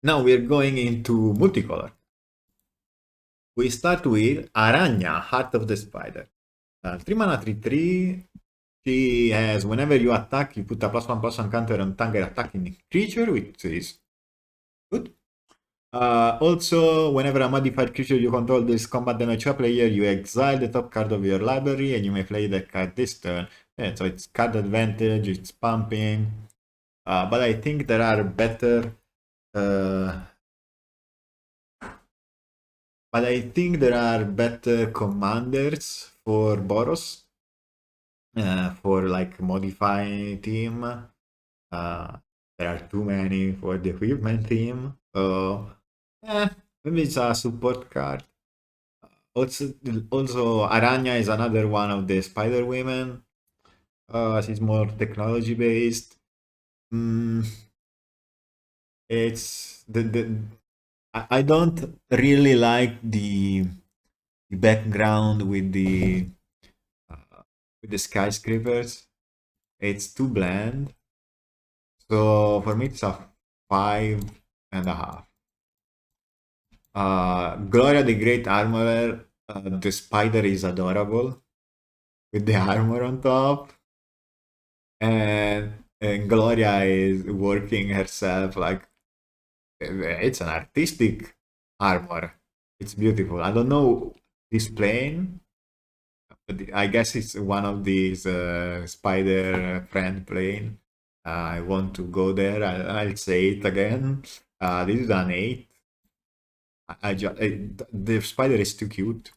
Now we're going into multicolor. We start with Aranya, Heart of the Spider. 3 mana 3/3. She has, whenever you attack, you put a +1/+1 counter on target attacking creature, which is good. Also, whenever a modified creature you control deals combat damage to a player, you exile the top card of your library and you may play the card this turn. Yeah, so it's card advantage, it's pumping. But I think there are better. But I think there are better commanders for Boros, for like modify team. There are too many for the equipment team. So, maybe it's a support card. Also, Aranya is another one of the Spider Women. She's more technology based. Mm, it's the I don't really like the background uh, with the skyscrapers. It's too bland. So for me, it's a 5.5. Gloria the Great Armorer. The spider is adorable with the armor on top, and Gloria is working herself like it's an artistic armor. It's beautiful. I don't know this plane. But I guess it's one of these spider friend plane. I want to go there. I'll say it again. This is an 8. The spider is too cute.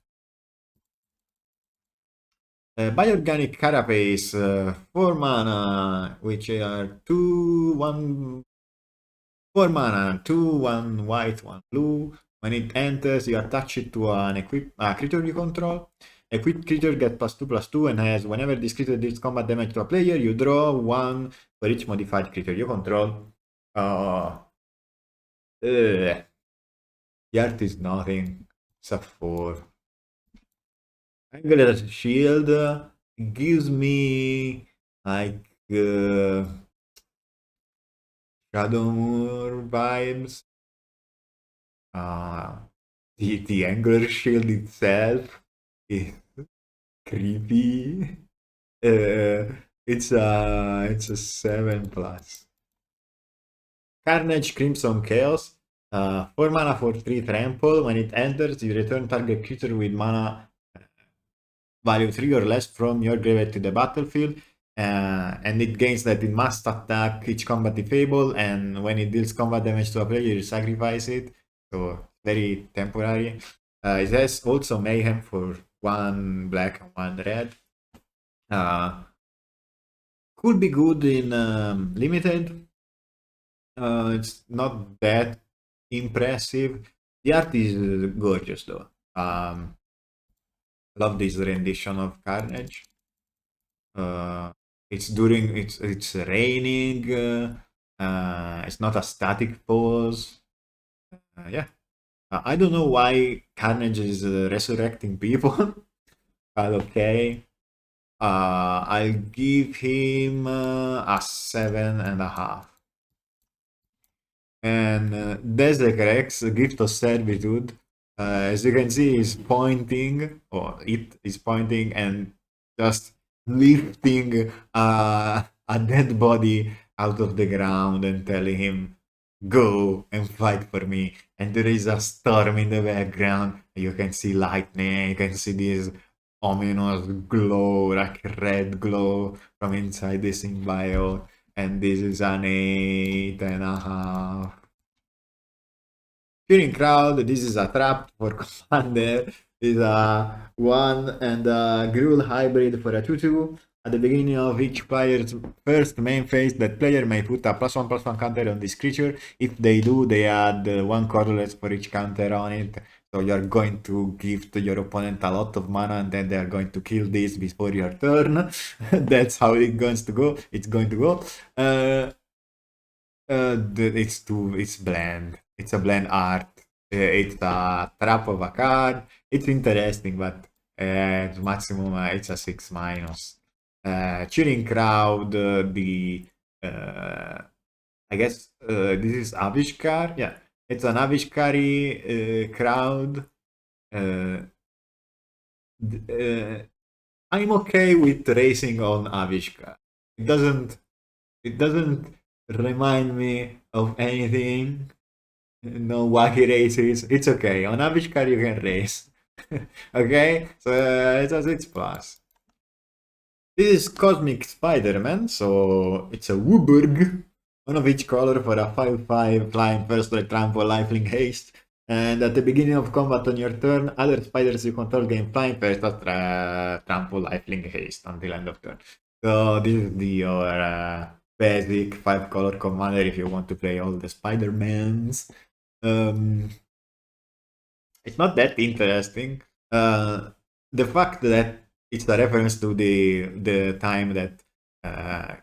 Bioorganic carapace, 4 mana, which are 2, 1, 4 mana, 2, 1 white, 1 blue. When it enters, you attach it to an creature you control. Equipped creature gets +2/+2 and has, whenever this creature deals combat damage to a player, you draw 1 for each modified creature you control. Uh, the art is nothing. It's a 4. Angular Shield gives me like Shadowmoor vibes. The Angular Shield itself is creepy. It's a 7+. Carnage Crimson Chaos. 4 mana for 3 trample. When it enters, you return target creature with mana value 3 or less from your graveyard to the battlefield. And it gains that it must attack each combat defable, and when it deals combat damage to a player, you sacrifice it. So very temporary. It has also Mayhem for 1 black and 1 red. Could be good in limited. It's not that impressive. The art is gorgeous though. Love this rendition of Carnage. It's raining. It's not a static pose. Yeah. I don't know why Carnage is resurrecting people, but okay. I'll give him a 7.5. And Desecrex, Gift of Servitude, as you can see, is pointing, or it is pointing and just lifting a dead body out of the ground and telling him, go and fight for me. And there is a storm in the background. You can see lightning, you can see this ominous glow, like red glow from inside the symbiote. And this is an 8.5. Cheering crowd, this is a trap for commander. This is a 1 and a Gruul hybrid for a 2/2. At the beginning of each player's first main phase, that player may put a +1/+1 counter on this creature. If they do, they add 1 Colorless for each counter on it. So you're going to give to your opponent a lot of mana, and then they are going to kill this before your turn. That's how it's going to go. It's going to go. It's bland. It's a bland art. It's a trap of a card. It's interesting, but maximum it's a 6-. Cheering crowd. I guess this is Avishkar. Yeah. It's an Avishkari crowd. I'm okay with racing on Avishkar. It doesn't. It doesn't remind me of anything. No wacky races. It's okay. On Avishkar you can race. Okay, so it's a 6 plus. This is Cosmic Spider-Man, so it's a Wooburg, one of each color for a 5/5 flying first strike trample lifelink haste. And at the beginning of combat on your turn, other spiders you control gain flying first trample lifelink haste until end of turn. So this is your basic 5-color commander if you want to play all the Spider-Mans. It's not that interesting. The fact that it's a reference to the time that uh,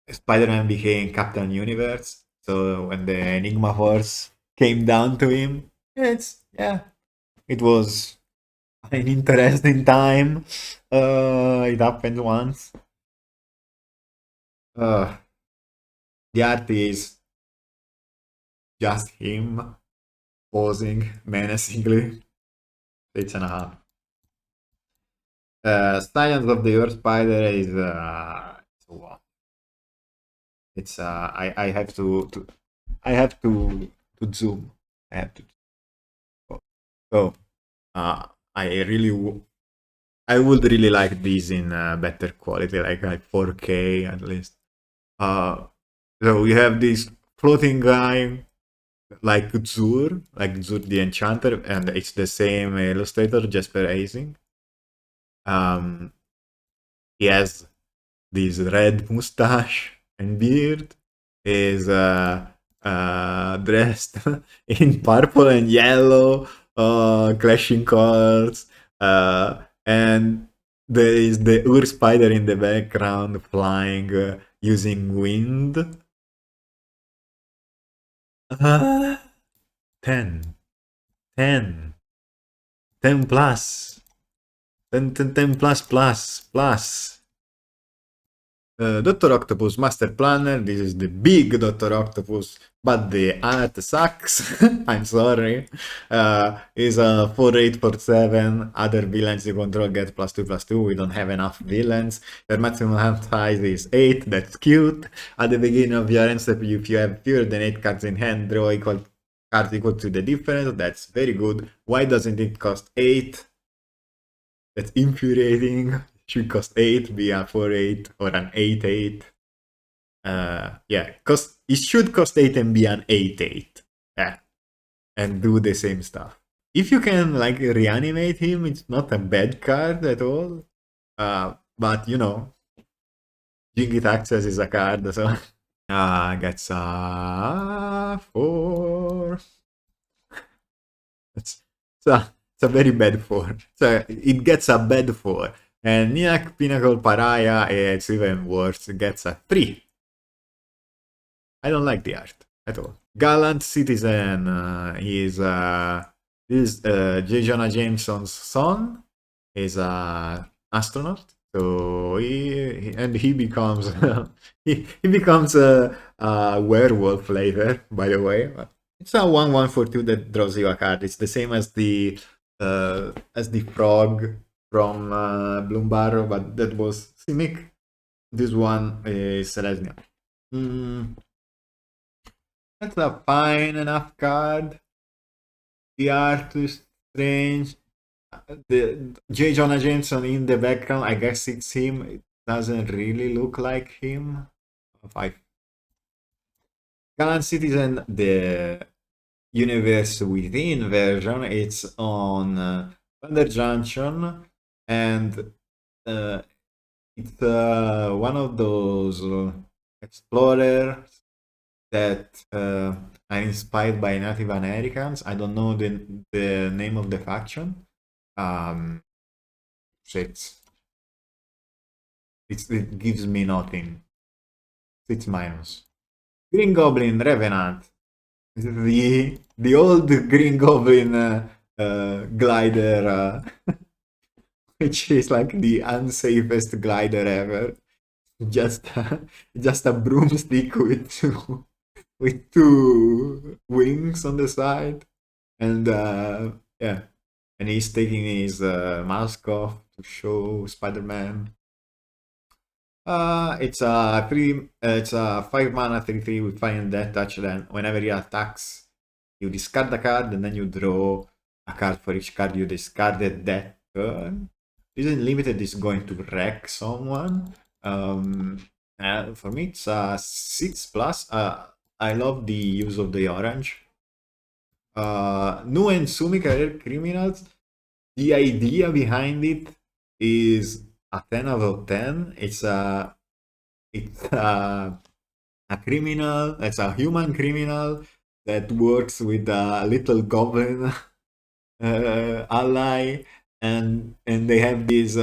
Spider-Man became Captain Universe. So when the Enigma Force came down to him, it was an interesting time. It happened once. The art is just him posing menacingly. 6.5. Science of the Earth Spider is it's I have to I have to zoom. I have to. So I would really like these in better quality, like 4K at least. So we have this floating guy like Zur the Enchanter, and it's the same illustrator, Jesper Eising. He has this red mustache and beard. Is dressed in purple and yellow, clashing colors, and there is the Ur spider in the background flying using wind. 10, 10, 10 plus, 10 plus plus plus. Dr. Octopus Master Planner, this is the big Dr. Octopus, but the art sucks. I'm sorry. Is a 4/8/7. Other villains you control get +2/+2. We don't have enough villains. Their maximum hand size is 8. That's cute. At the beginning of your end step, if you have fewer than 8 cards in hand, draw cards equal to the difference. That's very good. Why doesn't it cost 8? That's infuriating. Should cost 8, be a 4/8 or an 8/8. It should cost 8 and be an 8/8. Yeah, and do the same stuff. If you can like reanimate him, it's not a bad card at all. But you know, Jingit Access is a card, so gets a 4. It's a very bad 4. So it gets a bad 4. And Niak Pinnacle Pariah, it's even worse, it gets a 3. I don't like the art at all. Gallant Citizen is J. Jonah Jameson's son. Is a astronaut. So he becomes he becomes a werewolf later. By the way, it's a 1/1/2 that draws you a card. It's the same as the frog from Bloom Barrow, but that was Simic. This one is Selesnya. That's a fine enough card. The art is strange. The J. Jonah Jameson in the background, I guess it's him. It doesn't really look like him. 5. Gallant Citizen, the Universe Within version, it's on Thunder Junction, and it's one of those explorers that are inspired by Native Americans. I don't know the name of the faction. It gives me nothing. 6-. Green Goblin Revenant. The old Green Goblin glider, which is like the unsafest glider ever. Just a broomstick with with two wings on the side, and yeah, and he's taking his mask off to show Spider-Man. It's a 5 mana 3/3 with Final Death Touch. Then whenever he attacks, you discard a card and then you draw a card for each card you discarded that turn. Isn't limited is going to wreck someone. For me, it's a 6+. I love the use of the orange. Nu and Sumi Career Criminals. The idea behind it is a 10 out of 10. It's a criminal. It's a human criminal that works with a little goblin ally, and they have these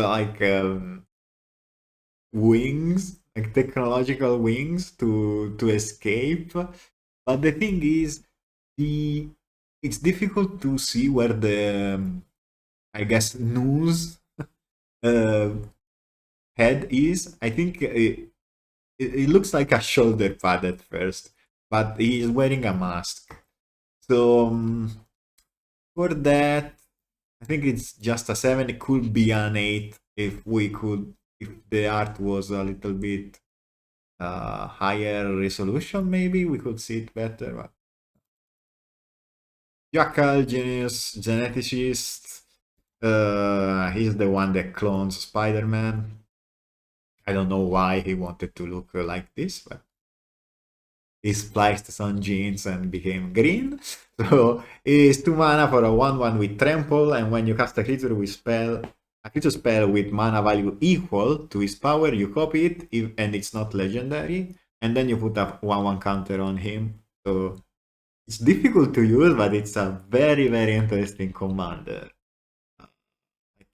wings, like technological wings to escape. But the thing is, the it's difficult to see where the I guess news uh, head is. I think it looks like a shoulder pad at first, but he's wearing a mask. So for that, I think it's just a 7. It could be an 8 if the art was a little bit higher resolution, maybe we could see it better. But Jackal, genius, geneticist. He's the one that clones Spider-Man. I don't know why he wanted to look like this, but he spliced some genes and became green. So it's 2 mana for a 1/1 with trample, and when you cast a creature spell with mana value equal to its power, you copy it, and it's not legendary, and then you put a 1/1 counter on him. So it's difficult to use, but it's a very, very interesting commander.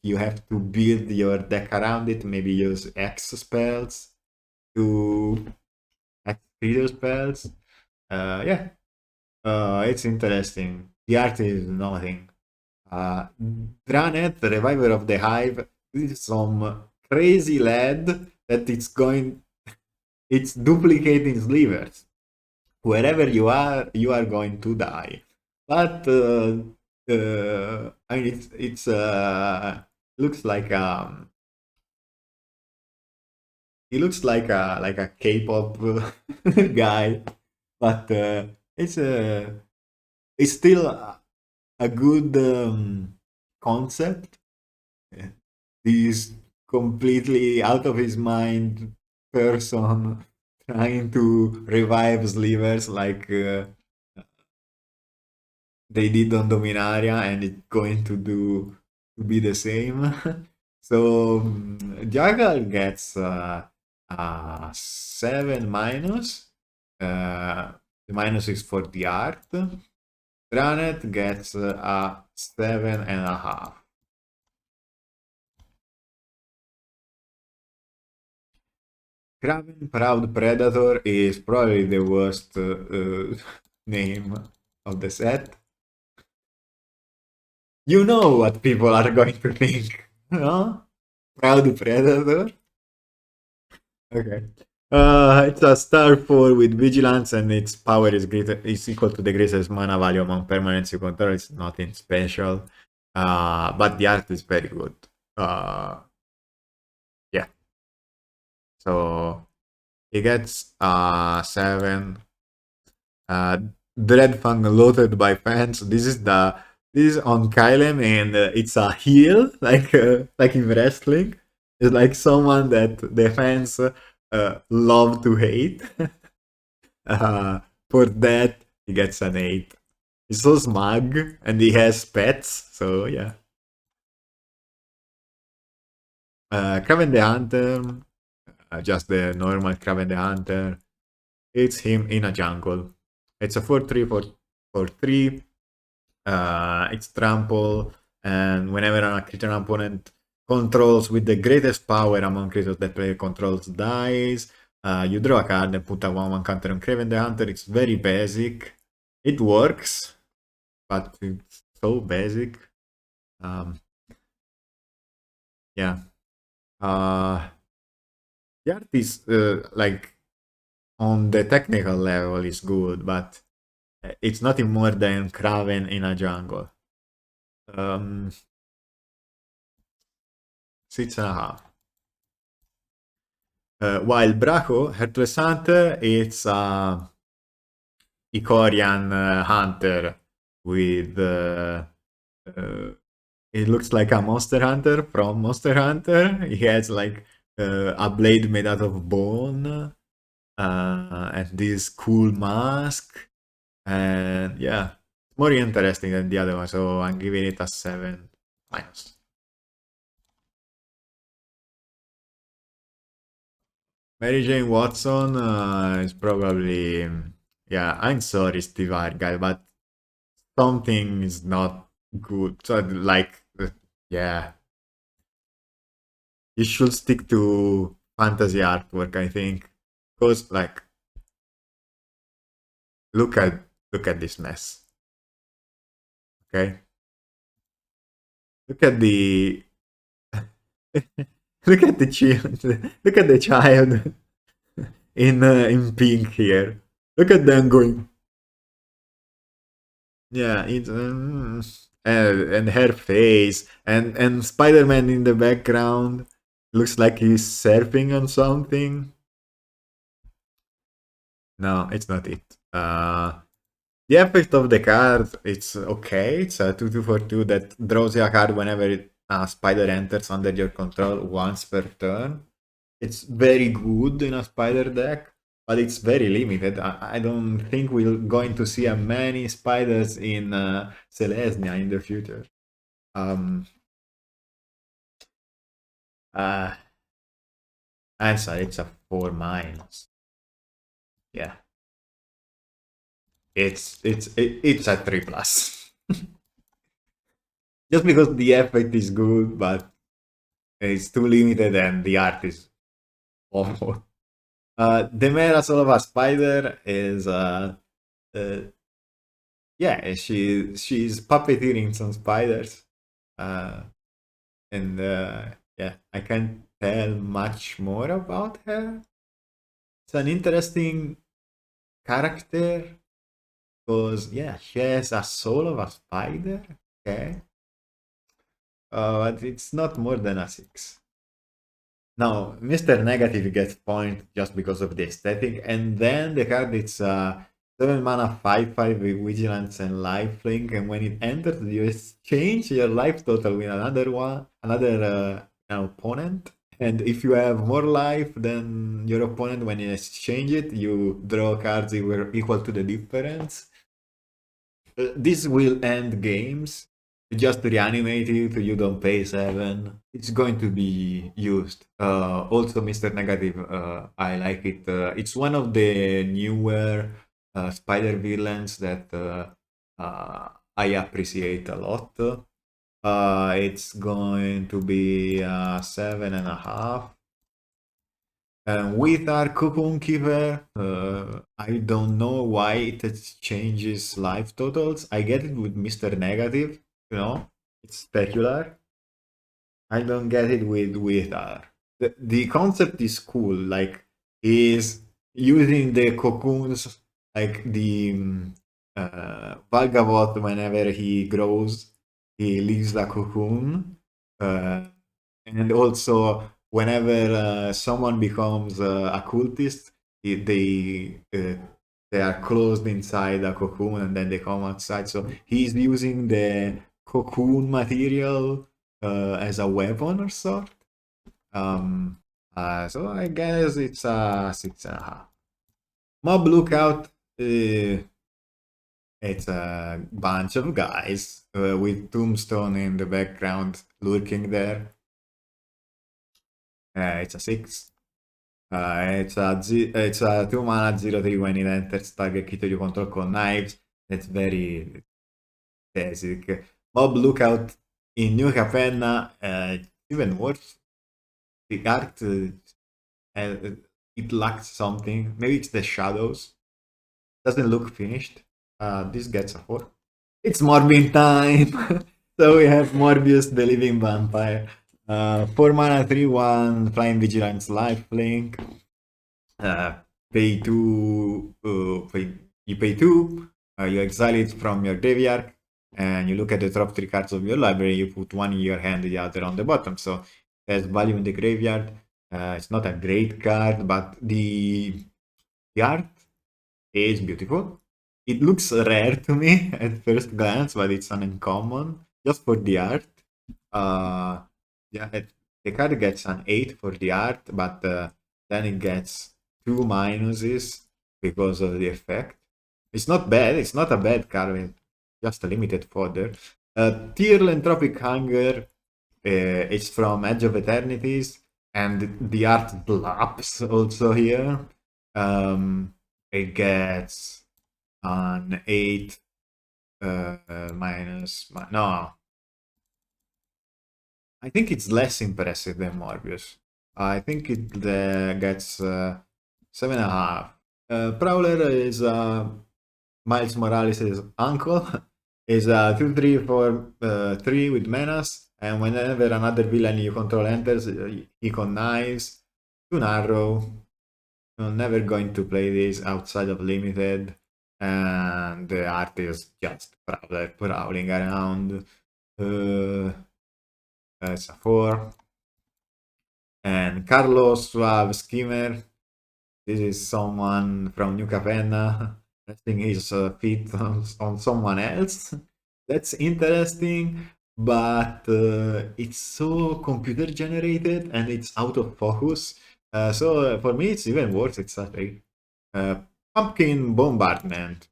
You have to build your deck around it, maybe use X spells to X creature spells. Yeah, it's interesting. The art is nothing. Dranet, the Reviver of the Hive, is some crazy lad that it's duplicating slivers. Wherever you are going to die. But I mean, it's looks like he looks like a K-pop guy, but it's still a good concept. He's completely out of his mind person trying to revive slivers like they did on Dominaria, and it's going to be the same. So Jagal gets a 7 minus. The minus is for the art. Dranet gets a 7.5. Kraven Proud Predator is probably the worst name of the set. You know what people are going to think, no? Proud Predator? Okay. It's a star 4 with vigilance, and its power is equal to the greatest mana value among permanents you control. It's nothing special. But the art is very good. Yeah. So he gets 7. Dreadfang loaded by fans. This is on Kylem, and it's a heal like in wrestling. It's like someone that the fans love to hate. For that, he gets an 8. He's so smug, and he has pets, so yeah. Kraven the Hunter, just the normal Kraven the Hunter. It's him in a jungle. It's a 4/3 for 3. It's trample, and whenever a creature opponent controls with the greatest power among creatures that player controls dies, you draw a card and put a 1/1 counter on Kraven the Hunter. It's very basic. It works, but it's so basic. Yeah. The art is like on the technical level is good, but it's nothing more than Kraven in a jungle. 6.5. While Braco, Heartless Hunter, it's Icorian hunter with uh, it looks like a Monster Hunter from Monster Hunter. He has like a blade made out of bone and this cool mask, and yeah, more interesting than the other one. So I'm giving it a 7 minus. Mary Jane Watson is probably, yeah. I'm sorry, Steve Argyle, but something is not good. So like, yeah, you should stick to fantasy artwork, I think, because like, look at this mess. Okay, look at the look at the child. Look at the child in pink here. Look at them going. Yeah, it's and her face and Spider-Man in the background looks like he's surfing on something. No, it's not it. The effect of the card, it's okay. It's a 2/2 for 2 that draws you a card whenever a spider enters under your control once per turn. It's very good in a spider deck, but it's very limited. I don't think we're going to see many spiders in Selesnya in the future. Uh, I'm sorry, it's a 4 minus. Yeah, it's a 3 plus. Just because the effect is good, but it's too limited and the art is awful. Demera Soul of a Spider is uh, yeah, she's puppeteering some spiders. Uh, and yeah, I can't tell much more about her. It's an interesting character because yeah, she has a soul of a spider. Okay, but it's not more than a 6. Now, Mr. Negative gets point just because of the aesthetic, and then the card it's 7 mana 5/5 with Vigilance and Lifelink, and when it enters, you exchange your life total with another opponent. And if you have more life than your opponent when you exchange it, you draw cards equal to the difference. This will end games. Just reanimate it, you don't pay 7. It's going to be used. Also, Mr. Negative, I like it. It's one of the newer spider villains that I appreciate a lot. It's going to be 7.5. And with our Cocoon Keeper, I don't know why it changes life totals. I get it with Mr. Negative, it's specular. I don't get it with her. The concept is cool, like is using the cocoons, like the Valgavoth, whenever he grows, he leaves the cocoon. And also whenever someone becomes a cultist, they are closed inside a cocoon and then they come outside. So he's using the cocoon material as a weapon or sort. So I guess it's a 6.5. Mob Lookout. It's a bunch of guys with Tombstone in the background lurking there. It's a 6. It's a 2 mana 0/3 when it enters target creature you control con knives. That's very basic. Mob Lookout in New Capenna, even worse. The art, it lacks something. Maybe it's the shadows. Doesn't look finished. This gets a 4. It's Morbin time! So we have Morbius the Living Vampire. 4 mana 3/1 Flying Vigilance Lifelink. pay 2, you pay 2, you exile it from your graveyard, and you look at the top 3 cards of your library, you put one in your hand, the other on the bottom. So it has value in the graveyard. It's not a great card, but the art is beautiful. It looks rare to me at first glance, but it's an uncommon just for the art. Yeah, the card gets an 8 for the art, but then it gets 2 minuses because of the effect. It's not bad, it's not a bad card, it's just a limited fodder. Teal Entropic Hunger, it's from Edge of Eternities, and the art slaps also here. It gets an 8 minus. No, I think it's less impressive than Morbius. I think it gets 7.5. Prowler is Miles Morales' uncle. Is a 2/3 for 3 with menace, and whenever another villain you control enters, he connives. Too narrow. I'm never going to play this outside of limited, and the art is just prowling around. It's a 4. And Carlos Suave Skimmer. This is someone from New Capenna resting his feet on someone else. That's interesting, but it's so computer generated and it's out of focus. So for me, it's even worse. It's a pumpkin bombardment.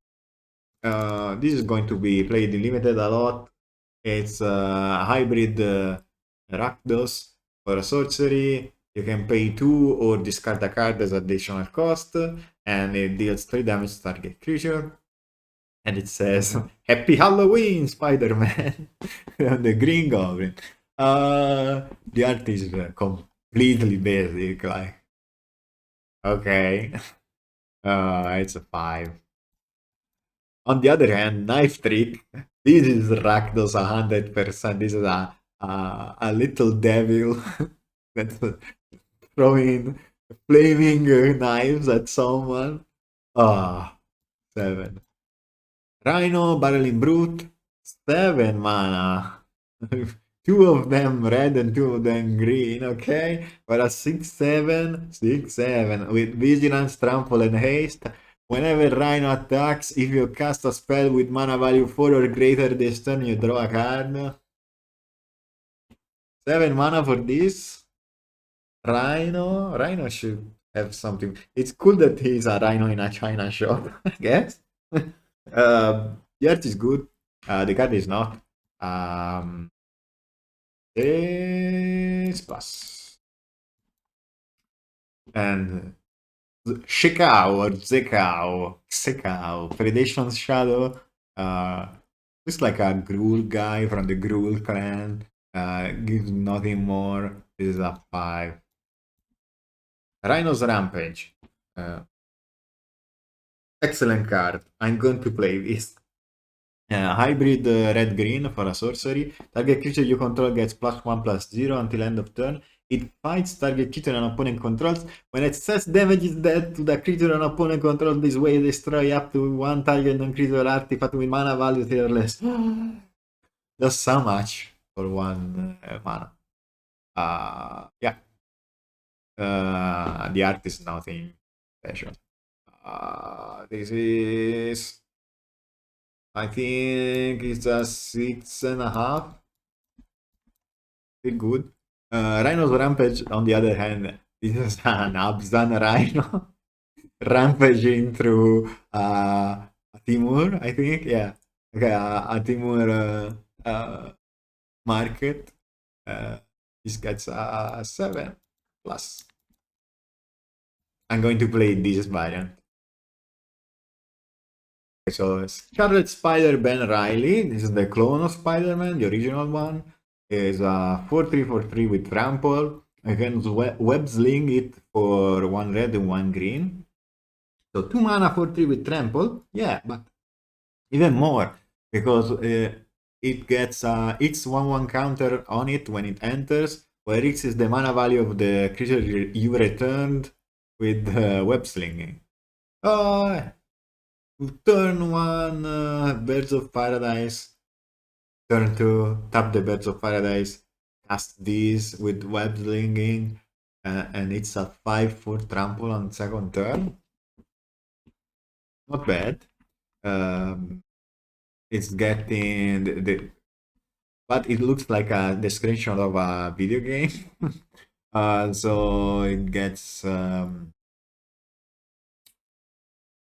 This is going to be played in limited a lot. It's a hybrid Rakdos for a sorcery. You can pay 2 or discard a card as additional cost, and it deals 3 damage to target creature. And it says, Happy Halloween, Spider-Man! The Green Goblin. The art is completely basic, like, okay. It's a 5. On the other hand, Knife Trick, this is Rakdos 100%. This is a little devil that's throwing flaming knives at someone. Ah, 7. Rhino, Barreling Brute, 7 mana. 2 of them red and 2 of them green, okay? For a 6/7, 6/7 with Vigilance, Trample, and Haste. Whenever Rhino attacks, if you cast a spell with mana value 4 or greater this turn, you draw a card. 7 mana for this. Rhino should have something. It's cool that he's a Rhino in a China shop, I guess. The art is good. The card is not. It's plus. And Shekau or Sekau, Predation Shadow. Looks like a Gruul guy from the Gruul clan. Gives nothing more. This is a 5. Rhino's Rampage. Excellent card. I'm going to play this. Hybrid red-green for a sorcery. Target creature you control gets +1/+0 until end of turn. It fights target creature an opponent controls. When excess damage is dealt to the creature an opponent controls this way, destroy up to 1 target non-creature artifact with mana value 3 or less. That's so much for 1 mana. Yeah. The art is nothing special. This is... I think it's a 6.5. Still good. Rhino's Rampage, on the other hand, this is an Abzan Rhino. Rampaging through Timur, I think. Yeah. Okay, a Timur market. This gets a 7 plus. I'm going to play this variant. So Scarlet Spider Ben Riley, this is the clone of Spider-Man, the original one, is a 4/3 for 3 with trample. I can web sling it for 1 red and 1 green. So 2 mana 4/3 with trample, yeah, but even more because it gets its 1/1 counter on it when it enters, where X is the mana value of the creature you returned with web slinging. Uh, turn one, Birds of Paradise. Turn two, tap the Birds of Paradise. Cast these with web slinging. And it's a 5-4 trample on second turn. Not bad. Um, it's getting but it looks like the screenshot of a video game. So it gets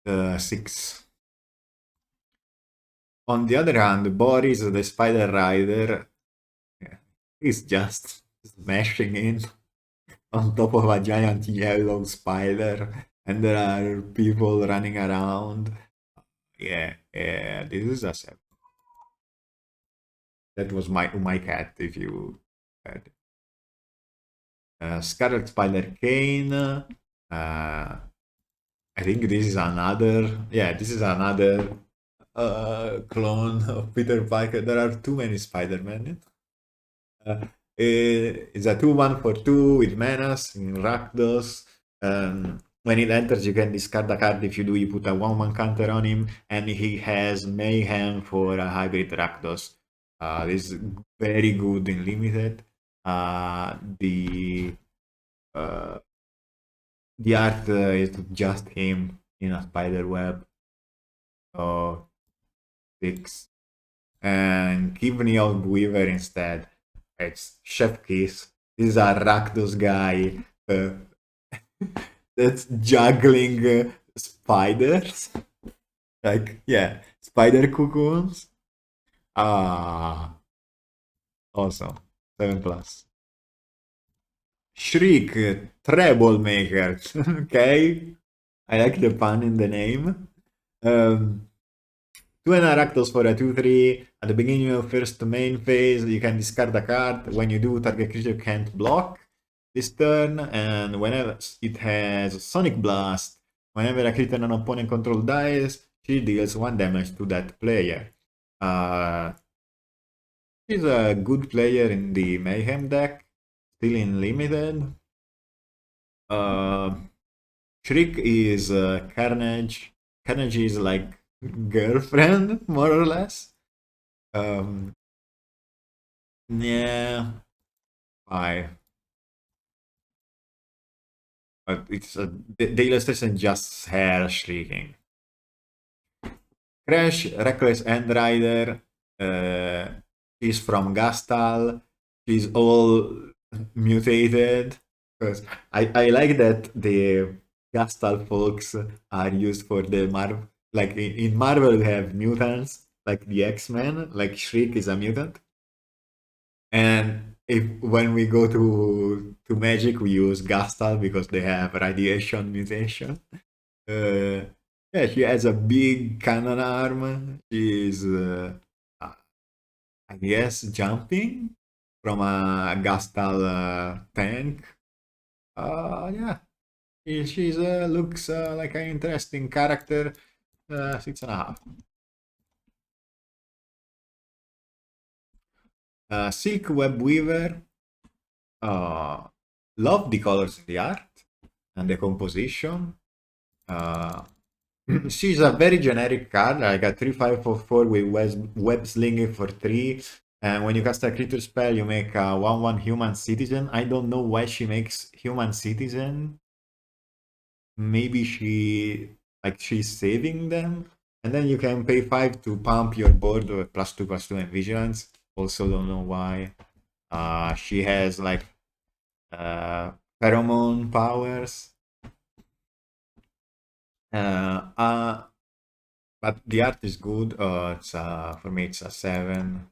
6. On the other hand, Boris, the Spider Rider, yeah, is just smashing in on top of a giant yellow spider, and there are people running around. Yeah, yeah, this is a 7. That was my cat, if you had. Scarlet Spider Kane. I think this is another. Yeah, this is another clone of Peter Parker. There are too many Spider-Man. It's a 2-1 for 2 with Menace in Rakdos. When it enters, you can discard a card. If you do, you put a 1-1 counter on him, and he has Mayhem for a hybrid Rakdos. This is very good in limited. Uh, the art is just him in a spider web. So 6. And give me out Weaver instead. It's Chef Kiss. This is a Rakdos guy that's juggling spiders. Like, yeah, spider cocoons. Ah, awesome. 7 plus. Shriek, treble maker. Okay. I like the pun in the name. 2 and Aractos for a 2-3. At the beginning of first main phase, you can discard a card. When you do, target creature can't block this turn. And whenever it has Sonic Blast, whenever a creature an opponent control dies, she deals 1 damage to that player. She's a good player in the Mayhem deck, still in limited. Shriek is Carnage. Carnage is like girlfriend, more or less. Yeah, 5. But it's the illustration just hair shrieking. Crash, Reckless End Rider. She's from Gastal. She's all mutated. Because I like that the Gastal folks are used for the Marvel. Like in Marvel, we have mutants, like the X-Men. Like Shriek is a mutant. And if when we go to Magic, we use Gastal because they have radiation mutation. Yeah, she has a big cannon arm. She's, I guess, jumping from a Gastal tank. Yeah, she's looks like an interesting character. 6.5. Silk Web Weaver. Love the colors in the art and the composition. She's a very generic card, like a 3/5 for 4 with web slinging for 3. And when you cast a creature spell, you make a 1/1 human citizen. I don't know why she makes human citizen. Maybe she's saving them. And then you can pay 5 to pump your board with +2/+2 and vigilance. Also don't know why. She has like pheromone powers. But the art is good. It's for me it's a 7.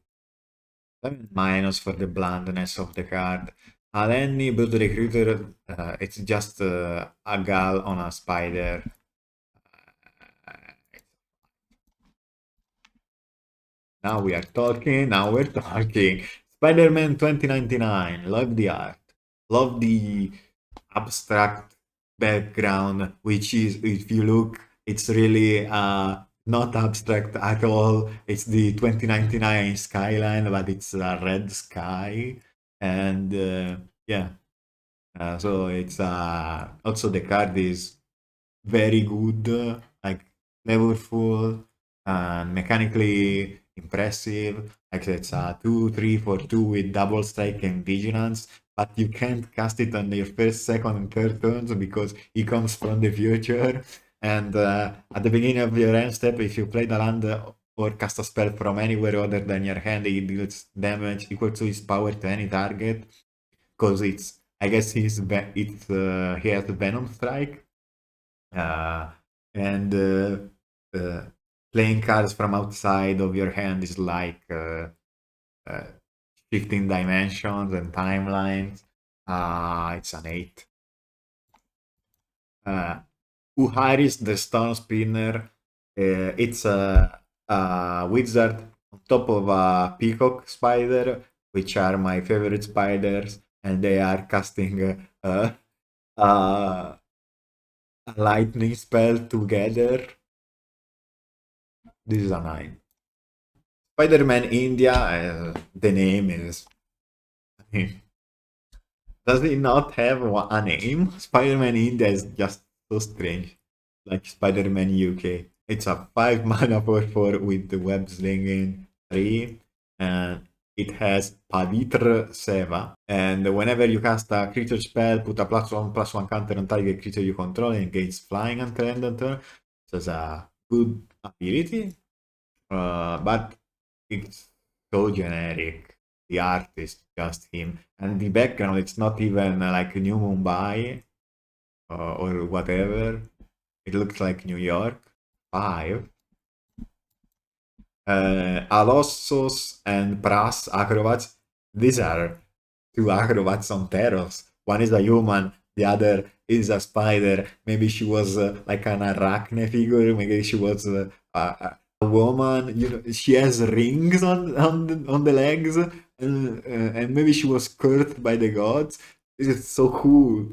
7 minus for the blandness of the card. Alenni build recruiter. It's just a gal on a spider. Now we are talking. Now we're talking. Spider-Man 2099. Love the art. Love the abstract background, which is, if you look, it's really not abstract at all. It's the 2099 skyline, but it's a red sky. And yeah, so it's also the card is very good, like flavorful and mechanically impressive. Like it's a 2-3-4-2 with double strike and vigilance, but you can't cast it on your first, second, and third turns because he comes from the future. And at the beginning of your end step, if you play the land or cast a spell from anywhere other than your hand, it deals damage equal to his power to any target. Because it's, I guess he has the Venom Strike, uh, and playing cards from outside of your hand is like uh, shifting dimensions and timelines. It's an 8. Uh, Uharis the Stone Spinner. It's a wizard on top of a peacock spider, which are my favorite spiders, and they are casting a lightning spell together. This is a 9. Spider-Man India, the name is. I mean, does it not have a name? Spider-Man India is just so strange. Like Spider-Man UK. It's a 5 mana 4/4 with the web slinging 3. And it has Pavitra Seva. And whenever you cast a creature spell, put a +1/+1 counter on target creature you control and gains flying until end of turn. So it's a good ability. But it's so generic. The art is just him, and the background it's not even like New Mumbai or whatever. It looks like New York. 5. Alossos and Pras acrobats. These are two acrobats on Teros. One is a human, the other is a spider. Maybe she was like an arachne figure. Maybe she was a woman. You know, she has rings on the legs, and maybe she was cursed by the gods. This is so cool.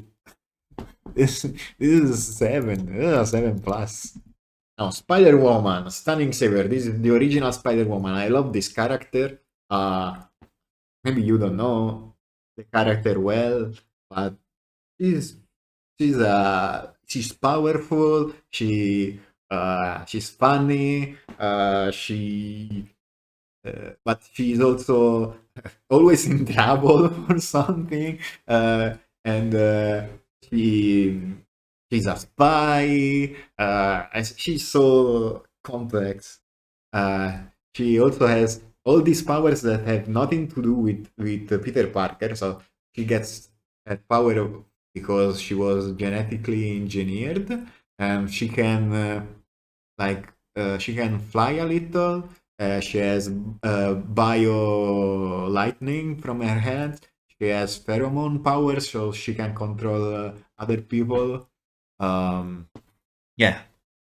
This is 7. This is a 7 plus. No, Spider Woman, Stunning Saver. This is the original Spider Woman. I love this character. Maybe you don't know the character well, but she's she's powerful. She's funny. But she's also always in trouble or something. And she she's a spy. And she's so complex. Uh, she also has all these powers that have nothing to do with Peter Parker. So she gets that power because she was genetically engineered, and she can she can fly a little. She has bio lightning from her hands. She has pheromone powers, so she can control other people. Um, yeah,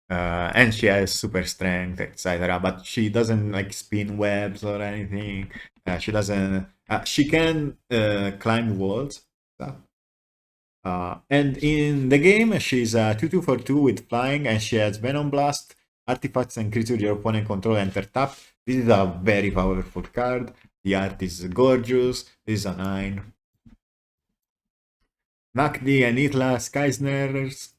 and she has super strength, etc. But she doesn't like spin webs or anything. She doesn't. She can climb walls. Stuff. And in the game, she's a 2/2 for 2 with flying, and she has Venom Blast. Artifacts and creatures your opponent control enter tap. This is a very powerful card. The art is gorgeous. This is a 9. Nakdi and Itla Skysners.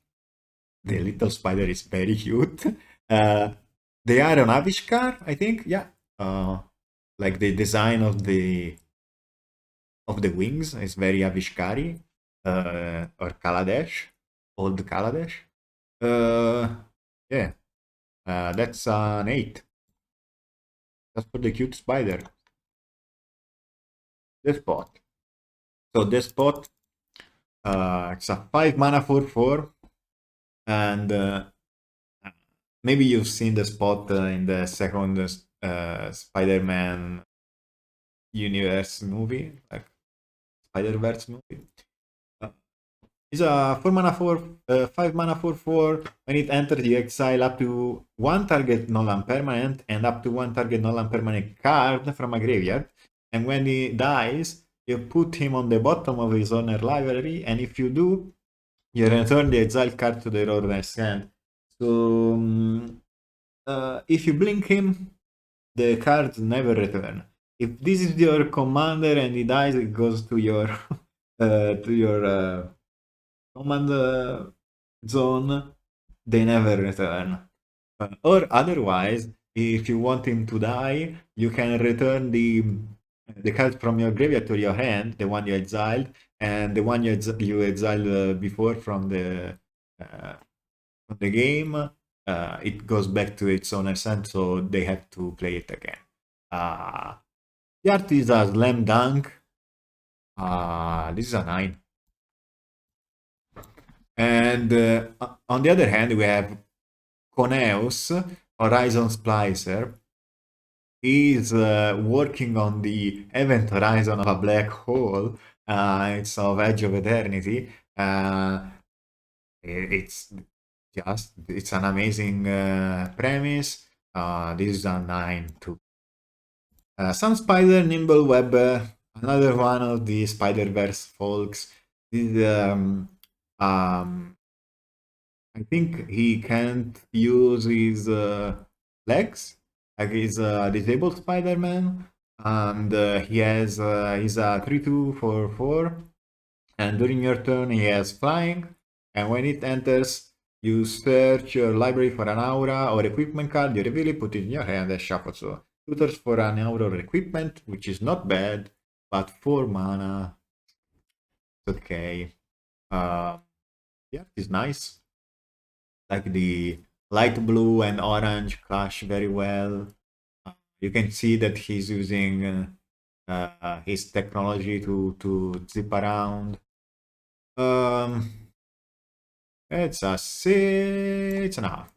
The little spider is very cute. Uh, they are an Avishkar, I think. Yeah. Like the design of the wings is very Avishkari. Or Kaladesh. Old Kaladesh. Yeah. That's an 8. That's for the cute spider. The spot. So this spot, it's a 5 mana 4/4, and maybe you've seen the spot in the second Spider-Man universe movie, like Spider-Verse movie. It's a 4 mana 4, 5 mana 4/4. When it enters, you exile up to one target non-land permanent and up to one target non-land permanent card from a graveyard. And when he dies, you put him on the bottom of his owner library, and if you do, you return the exiled card to the owner's hand. So if you blink him, the cards never return. If this is your commander and he dies, it goes to your command zone. they never return. Or otherwise, if you want him to die, you can return the card from your graveyard to your hand, the one you exiled, and the one you exiled before uh, from the game. It goes back to its owner's hand, so they have to play it again. Uh, the art is a slam dunk. This is a 9. And on the other hand, we have Coneus, Horizon Splicer. He's working on the event horizon of a black hole. It's of Edge of Eternity. It's it's an amazing premise. This is a 9 too. Some Spider Nimble Web, another one of the Spider-Verse folks. This, I think he can't use his legs, like he's a disabled Spider-Man, and he's a 3/2 for 4, and during your turn he has flying, and when it enters, you search your library for an aura or equipment card, you reveal it, put it in your hand, and shuffle. So tutors for an aura or equipment, which is not bad, but 4 mana, it's okay. Yeah, it's nice. Like the light blue and orange clash very well. You can see that he's using his technology to zip around. It's a 6.5.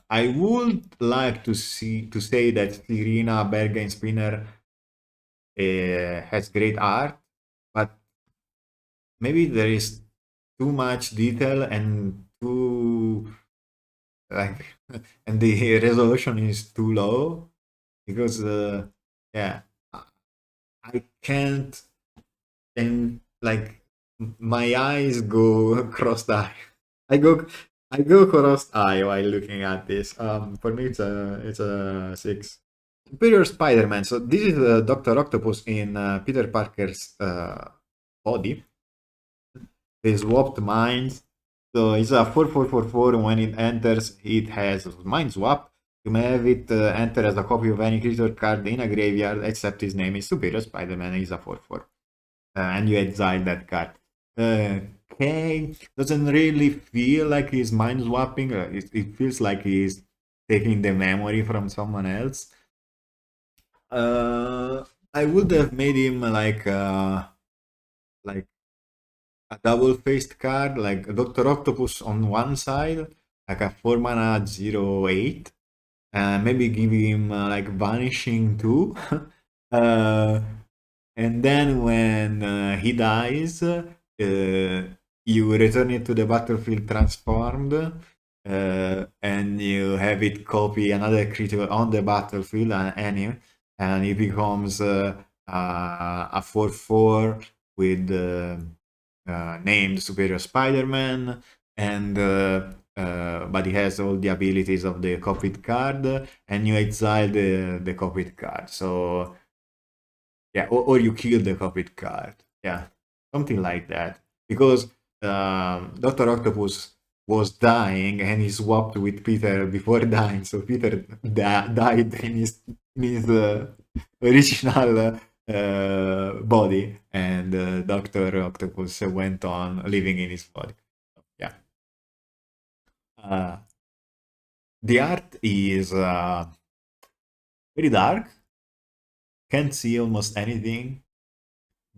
I would like to say that Serena Bergen Spinner has great art, but maybe there is too much detail and too like and the resolution is too low because yeah, I can't, and like my eyes go cross-eye. I go I go cross-eye while looking at this. For me it's a 6. Superior Spider-Man. So this is Dr. Octopus in Peter Parker's body. They swapped minds. So it's a 4/4/4/4. When it enters, it has mind swap. You may have it enter as a copy of any creature card in a graveyard, except his name is Superior Spider-Man. He's a 4/4. And you exile that card. Okay, doesn't really feel like he's mind swapping. It feels like he's taking the memory from someone else. I would have made him like a double-faced card, like Doctor Octopus on one side, like a 4 mana 0/8, and maybe give him like Vanishing too. uh, and then when he dies, you return it to the battlefield transformed, and you have it copy another creature on the battlefield, and it becomes a 4/4 with named Superior Spider-Man, and but he has all the abilities of the copied card, and you exile the copied card. So yeah, or you kill the copied card. Yeah, something like that. Because Doctor Octopus was dying, and he swapped with Peter before dying. So Peter died in his original body, and Doctor Octopus went on living in his body. Yeah. Uh, the art is very dark. Can't see almost anything,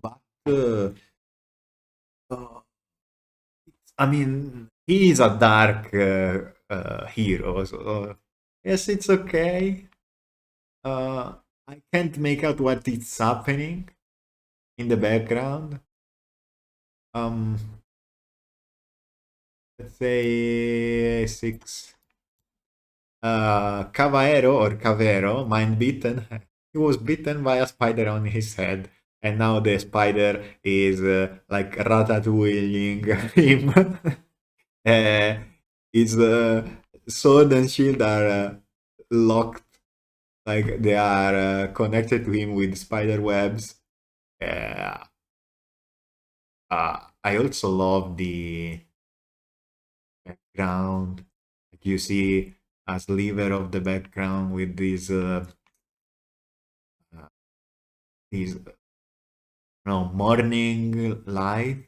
but uh, I mean, he is a dark hero, so yes, it's okay. Uh, I can't make out what is happening in the background. Um, let's say 6. Cavero or Cavero, mind bitten. He was bitten by a spider on his head, and now the spider is like ratatouilleing him. His sword and shield are locked, like they are connected to him with spider webs. Uh, I also love the background. Like you see a sliver of the background with uh, these no morning light,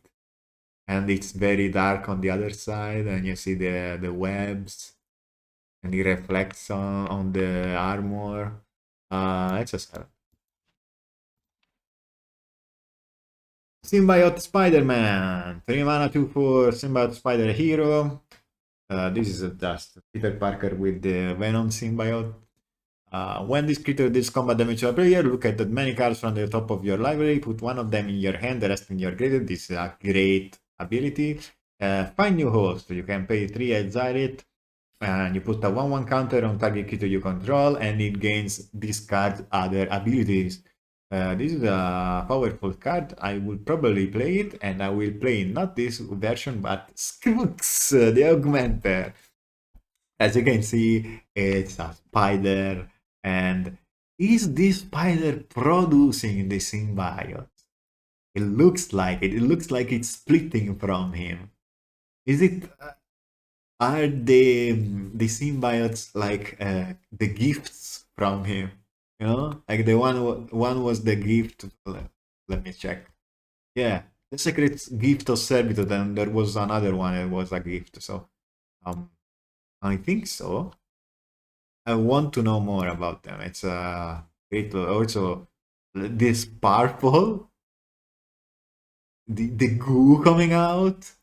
and it's very dark on the other side, and you see the webs, and it reflects on the armor. It's just Symbiote Spider-Man, 3 mana 2/4 Symbiote Spider Hero. This is just Peter Parker with the Venom symbiote. When this creature deals combat damage to a player, look at the many cards from the top of your library, put one of them in your hand, the rest in your graded. This is a great ability. Find new host. You can pay 3, exile it, and you put a 1/1 counter on target creature you control, and it gains discard other abilities. This is a powerful card. I will probably play it, and I will play not this version, but Skrux, the Augmenter. As you can see, it's a spider, and is this spider producing the symbiote? It looks like it. It looks like it's splitting from him. Is it? Are the symbiotes like the gifts from him? You know, like the one was the gift. Let me check. Yeah, the secret gift of servitude, and there was another one that was a gift. So, um, I think so. I want to know more about them. It's great. Also, this purple, the goo coming out.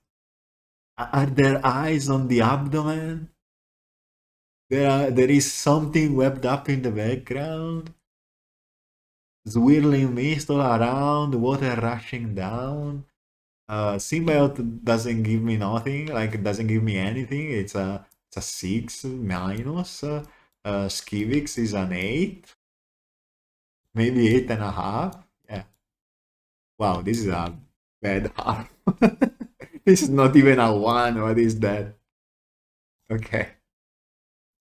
Are there eyes on the abdomen? There is something webbed up in the background. Swirling mist all around, water rushing down. Symbiote doesn't give me nothing, like it doesn't give me anything. It's a 6 minus. Skivix is an 8, maybe 8.5. Yeah. Wow, this is a bad half. This is not even a 1. What is that? Okay.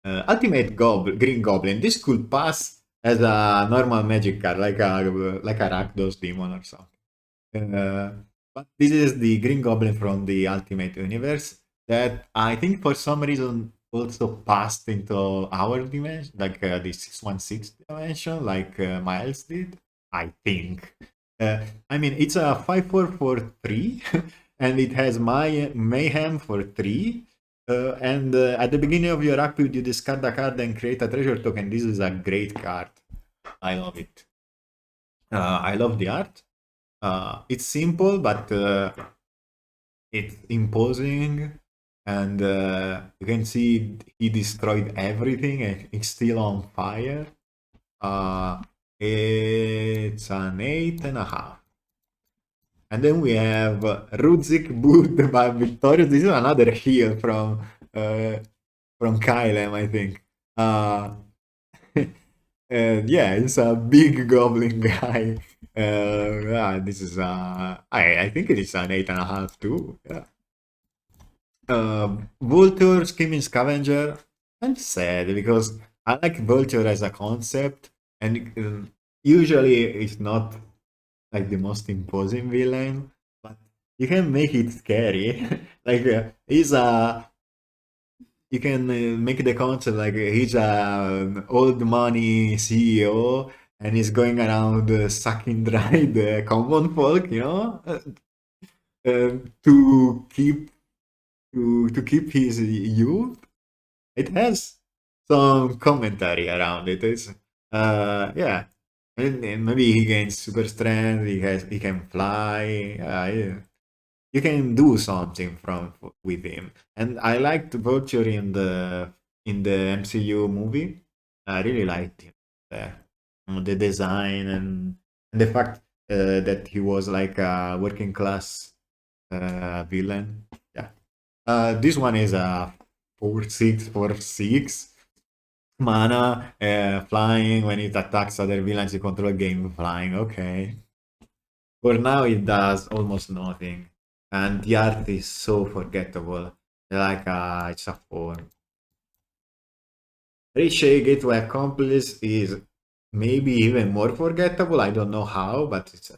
Ultimate Green Goblin. This could pass as a normal magic card, like a Rakdos demon or something. Uh, but this is the Green Goblin from the Ultimate Universe that I think for some reason also passed into our dimension, like the 616 dimension, like Miles did. I think. I mean, it's a 5/4 for 3, and it has my Mayhem for 3. And at the beginning of your active, you discard a card and create a treasure token. This is a great card. I love it. I love the art. It's simple, but it's imposing, and you can see he destroyed everything, and it's still on fire. It's an 8.5. And then we have Rudzik Boot by Victorious. This is another heal from Kylem, I think. And yeah, it's a big goblin guy. Yeah, this is I think it is an 8.5 too. Yeah. Vulture, Skimming Scavenger. I'm sad because I like Vulture as a concept, and usually it's not like the most imposing villain, but you can make it scary. Like he's a you can make the concept like he's an old money CEO, and he's going around sucking dry the common folk, to keep his youth. It has some commentary around it. It's yeah, and maybe he gains super strength. He can fly. Yeah. You can do something with him. And I liked Vulture in the MCU movie. I really liked him there. The design and the fact that he was like a working class villain. Yeah. This one is a 4/6 4/6 mana, flying. When it attacks other villains you control, game flying. Okay. For now, it does almost nothing, and the art is so forgettable. Like it's a phone. Ricochet Gateway Accomplice is maybe even more forgettable. I don't know how, but it's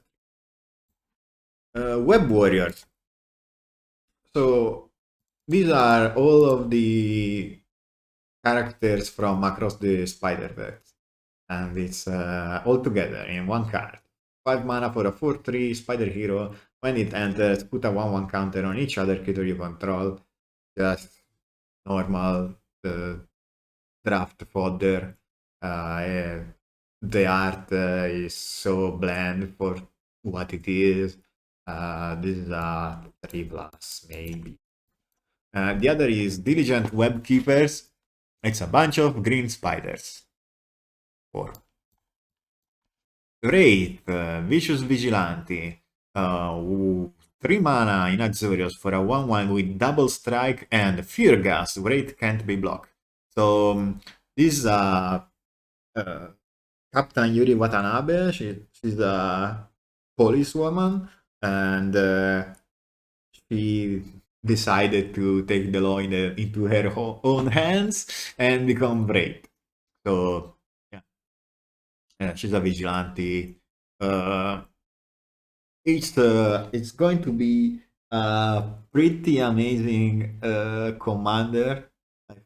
Web Warriors. So these are all of the characters from across the Spider-Verse, and it's all together in one card. 5 mana for a 4/3 Spider Hero. When it enters, put a 1/1 counter on each other creature you control. Just normal draft fodder. The art is so bland for what it is. This is a 3+, maybe. The other is Diligent Web Keepers. It's a bunch of green spiders. 4. Wraith, Vicious Vigilante. 3 mana in Azorius for a 1/1 with double strike and Fear Gas. Wraith can't be blocked. So this is a Captain Yuri Watanabe. She's a policewoman, and she decided to take the law into her own hands and become Wraith. So yeah, she's a vigilante. It's going to be a pretty amazing commander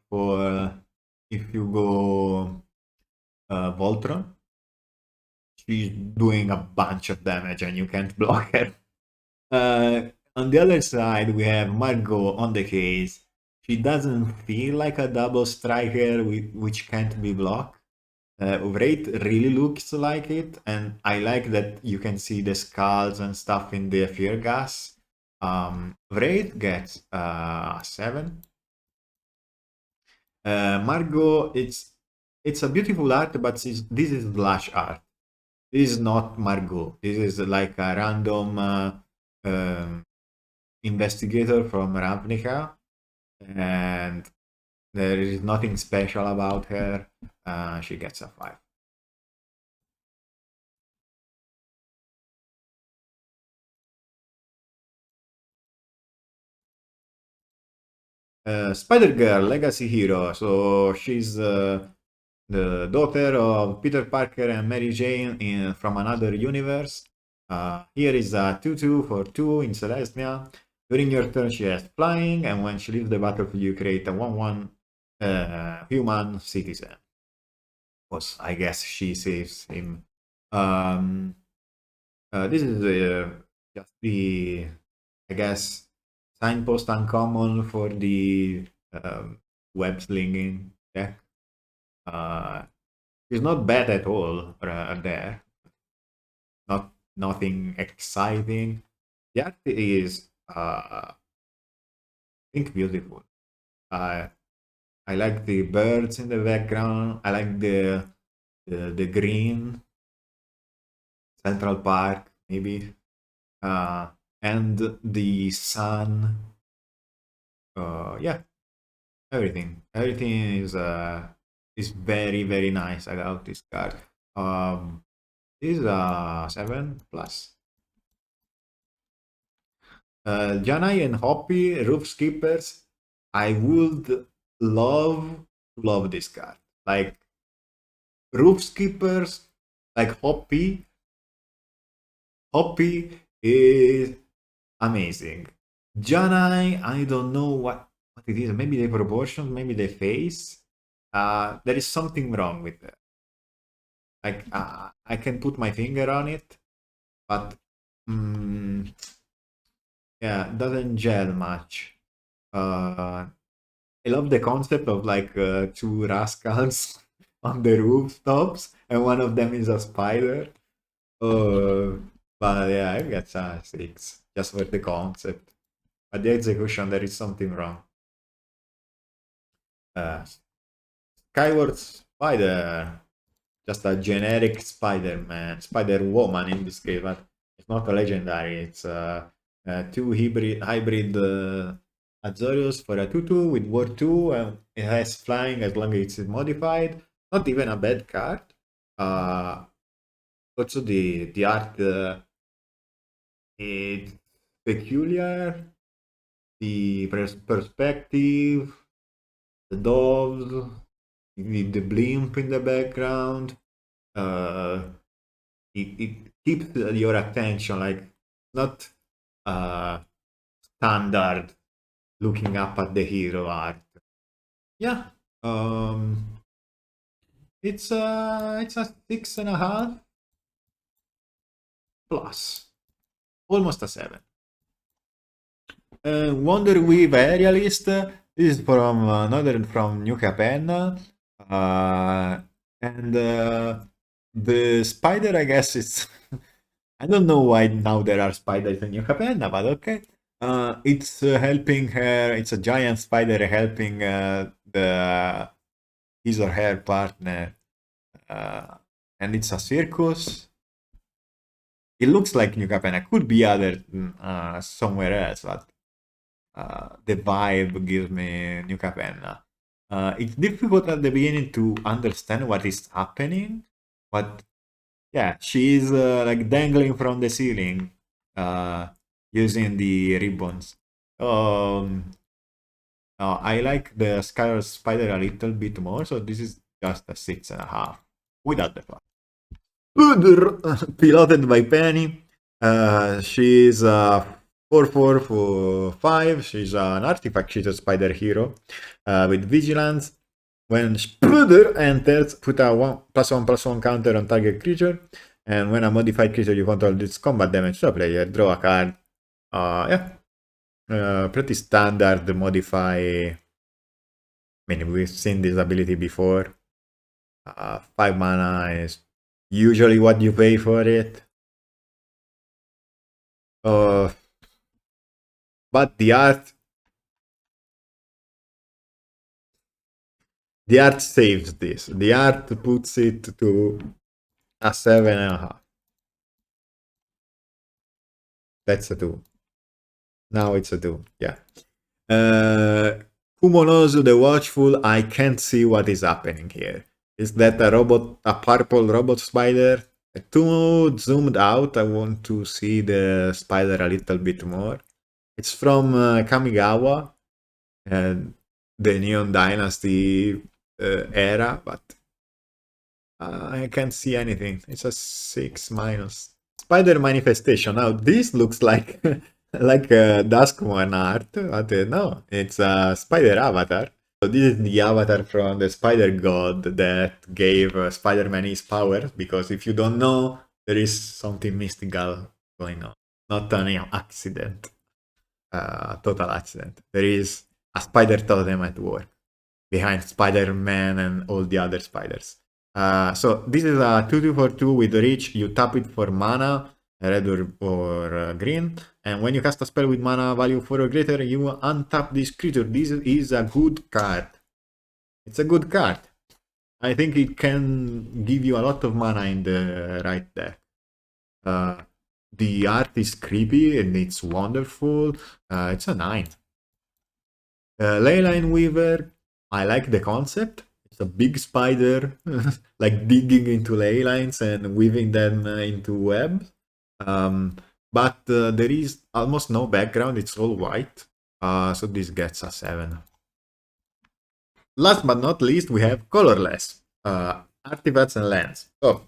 for if you go Voltron. She's doing a bunch of damage and you can't block her. On the other side, we have Margot on the case. She doesn't feel like a double striker which can't be blocked. Wraith really looks like it, and I like that you can see the skulls and stuff in the fear gas. Wraith gets 7. Margot, it's a beautiful art, but this is Blush art. This is not Margot. This is like a random investigator from Ravnica, and there is nothing special about her. She gets a 5. Spider-Girl, Legacy Hero. So she's the daughter of Peter Parker and Mary Jane from another universe. Here is a 2/2 for 2 in Celestia. During your turn, she has flying, and when she leaves the battlefield, you create a 1/1 human citizen. Because I guess she saves him. This is just the, I guess, signpost uncommon for the web slinging deck. It's not bad at all there. Nothing exciting. The art is, I think, beautiful. I like the birds in the background. I like the green Central Park, maybe, and the sun. Yeah, everything is very, very nice about this card. This is a 7+. Janai and Hoppy, Roof Skippers. I would love this card. Like Roof Skippers, like Hoppy. Hoppy is amazing. Janai, I don't know what it is. Maybe the proportions, maybe the face. There is something wrong with it. Like I can put my finger on it, but yeah, doesn't gel much. I love the concept of like 2 rascals on the rooftops, and one of them is a spider. But yeah, I guess 6 just for the concept. But the execution, there is something wrong. Skyward Spider, just a generic Spider-Man, Spider-Woman in this case, but it's not a legendary. It's 2 hybrid Azorius for a 2/2 with War 2, and it has flying as long as it's modified. Not even a bad card. Also, the art is peculiar. The perspective, the doves, the blimp in the background. It keeps your attention, like not standard looking up at the hero art. Yeah, it's a 6.5 plus, almost a 7. Wonder Weave Aerialist. This is from another from New Capenna. And the spider, I guess it's. I don't know why now there are spiders in New Capenna, but okay. It's helping her. It's a giant spider helping the his or her partner, and it's a circus. It looks like New Capenna. Could be other somewhere else, but the vibe gives me New Capenna. It's difficult at the beginning to understand what is happening, but yeah, she's like dangling from the ceiling using the ribbons. Um, I like the Sky Spider a little bit more, so this is just a 6.5 without the flash. Piloted by Penny. She's a 4/4 for 5. She's an artifact. She's a spider hero with vigilance. When Spooder enters, put a 1+1/+1 counter on target creature. And when a modified creature you control deals combat damage to a player, draw a card. Yeah. Pretty standard modify. I mean, we've seen this ability before. 5 mana is usually what you pay for it. But the art saves this. The art puts it to a 7.5. That's a 2. Now it's a 2. Yeah. Kumonozu the Watchful. I can't see what is happening here. Is that a purple robot spider? Too zoomed out. I want to see the spider a little bit more. It's from Kamigawa, the Neon Dynasty era, but I can't see anything. It's a 6 minus. Spider manifestation. Now this looks like like a Duskmourn art, but no, it's a spider avatar. So this is the avatar from the spider god that gave Spider-Man his powers, because if you don't know, there is something mystical going on. Not an accident, total accident. There is a spider totem at work behind Spider-Man and all the other spiders. So this is a 2/2 for 2 with reach. You tap it for mana, red or green, and when you cast a spell with mana value 4 or greater, you untap this creature. This is a good card. It's a good card. I think it can give you a lot of mana in the right deck. The art is creepy and it's wonderful. It's a 9. Leyline Weaver. I like the concept. It's a big spider, like digging into ley lines and weaving them into webs. But there is almost no background. It's all white. So this gets a 7. Last but not least, we have Colorless. Artifacts and lands. So,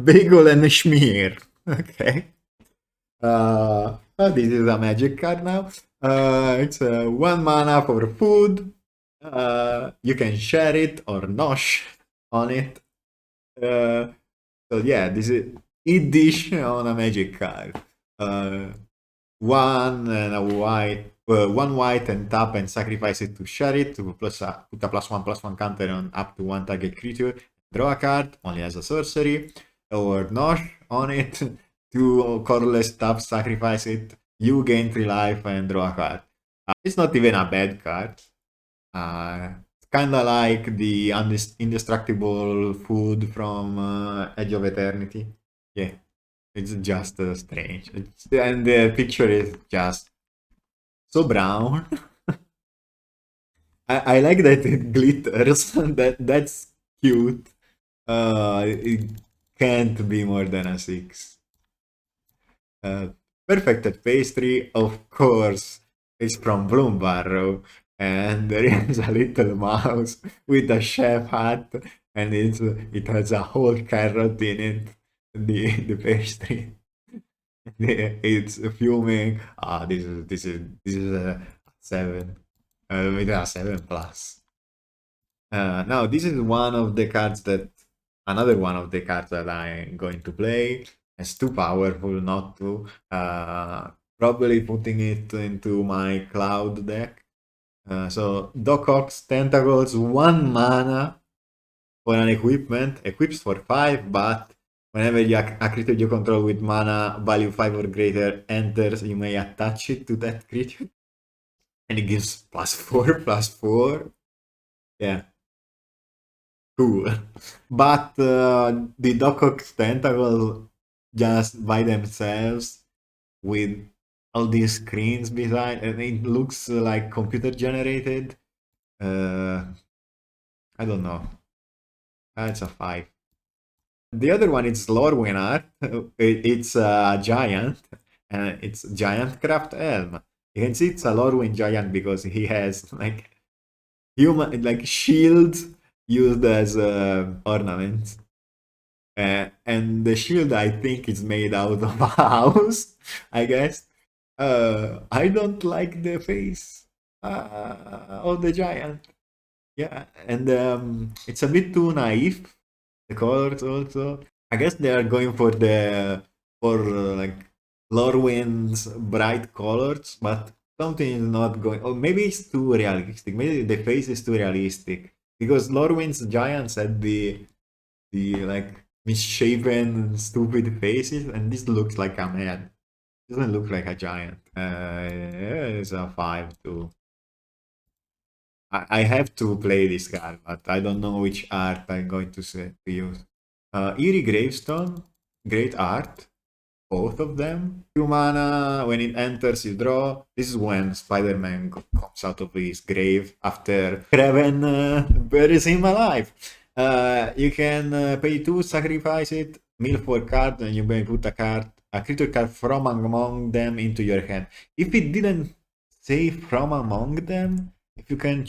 Bagel and Schmear. Okay. This is a magic card now. It's 1 mana for food. You can share it or nosh on it. So yeah, this is eat dish on a magic card. 1 and a white, 1 white and tap and sacrifice it to share it to put a +1/+1 counter on up to 1 target creature. Draw a card, only as a sorcery, or nosh on it. 2 colorless tap, sacrifice it. You gain 3 life and draw a card. It's not even a bad card. It's kind of like the indestructible food from Edge of Eternity. Yeah, it's just strange. And the picture is just so brown. I like that it glitters. That's cute. It can't be more than a 6. Perfected pastry, of course, is from Bloombarrow, and there is a little mouse with a chef hat, and it has a whole carrot in it. The pastry. It's fuming. Ah, this is a 7. With a 7 plus. Now this is one of the cards that another one of the cards that I'm going to play. It's too powerful not to. Probably putting it into my cloud deck. So Doc Ock's Tentacles, 1 mana for an equipment. Equips for 5, but whenever a creature you control with mana value 5 or greater enters, you may attach it to that creature. And it gives +4, +4. Yeah, cool. But the Doc Ock's Tentacles just by themselves with all these screens behind, and it looks like computer generated. Uh, I don't know. It's a 5. The other one is Lorwyn art. It's a giant, and it's Giant Craft Elm. You can see it's a Lorwyn giant because he has like human like shields used as ornaments. And the shield I think is made out of a house, I guess. I don't like the face of the giant. Yeah, and it's a bit too naive. The colors also. I guess they are going for like Lorwyn's bright colors, but something is not going. Or maybe it's too realistic. Maybe the face is too realistic because Lorwyn's giants had the like misshapen, stupid faces, and this looks like a man. Doesn't look like a giant. Yeah, it's a 5 too. I have to play this card, but I don't know which art I'm going to use. Eerie Gravestone, great art, both of them. 2 mana, when it enters, you draw. This is when Spider-Man comes out of his grave after Kraven buries him alive. You can pay 2, sacrifice it, mill 4 cards, and you may put a creature card from among them into your hand. If it didn't say from among them, if you could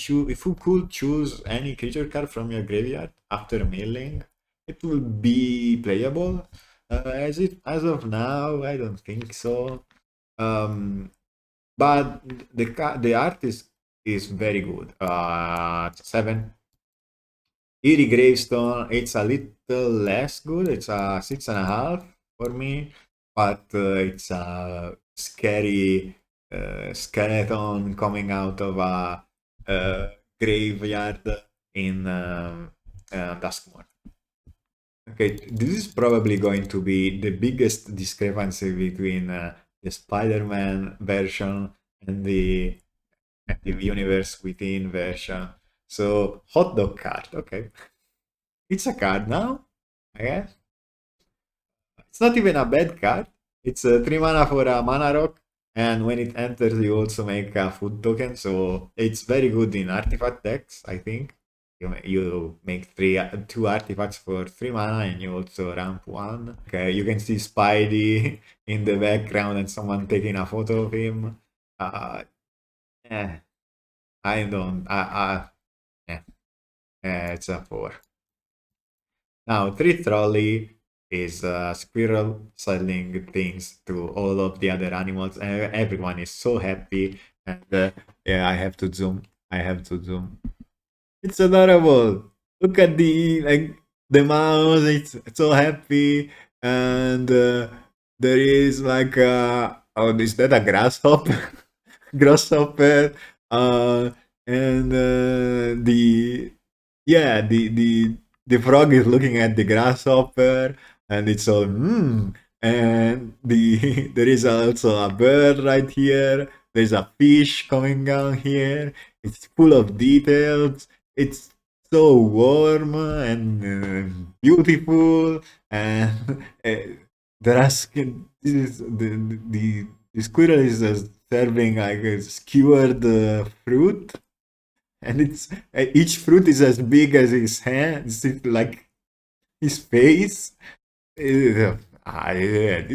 choose any creature card from your graveyard after milling, it will be playable. As of now, I don't think so. But the art is very good. 7. Eerie Gravestone, it's a little less good. It's a 6.5 for me, but it's a scary skeleton coming out of a graveyard in Duskmoor. Okay, this is probably going to be the biggest discrepancy between the Spider-Man version and the universe within version. So, hot dog card, okay. It's a card now, I guess. It's not even a bad card. It's a 3 mana for a mana rock, and when it enters, you also make a food token. So it's very good in artifact decks, I think. You make 2 artifacts for 3 mana, and you also ramp 1. Okay, you can see Spidey in the background and someone taking a photo of him. Eh, I don't. Yeah, it's a 4. Now, Tree Trolley is a squirrel selling things to all of the other animals, and everyone is so happy. And yeah, I have to zoom. I have to zoom. It's adorable. Look at the mouse. It's so happy, and there is like oh, is that a grasshopper? Grasshopper. Uh, and the yeah the frog is looking at the grasshopper, and it's all and there is also a bird right here. There's a fish coming down here. It's full of details. It's so warm and beautiful, and this is the squirrel is serving like a skewered fruit, and it's each fruit is as big as his hand, it's like his face. This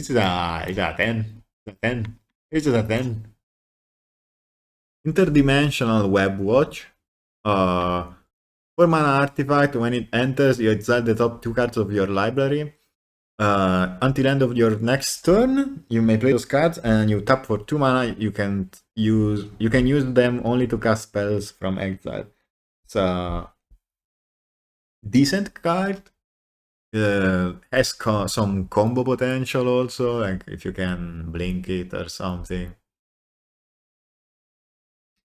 is a 10. A 10. This is a 10. Interdimensional Web Watch. 4 mana artifact. When it enters, you exile the top 2 cards of your library. Until end of your next turn, you may play those cards, and you tap for 2 mana. You can use them only to cast spells from exile. It's a decent card. Has some combo potential also, like if you can blink it or something.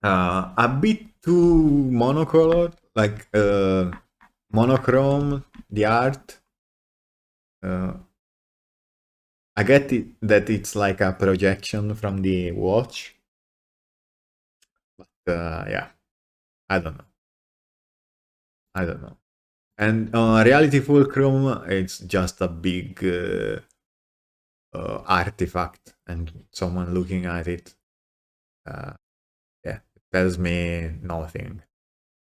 A bit too monocolored, like monochrome, the art. I get it that it's like a projection from the watch, but yeah, I don't know. I don't know. And Reality Fulcrum, it's just a big artifact, and someone looking at it, yeah, it tells me nothing.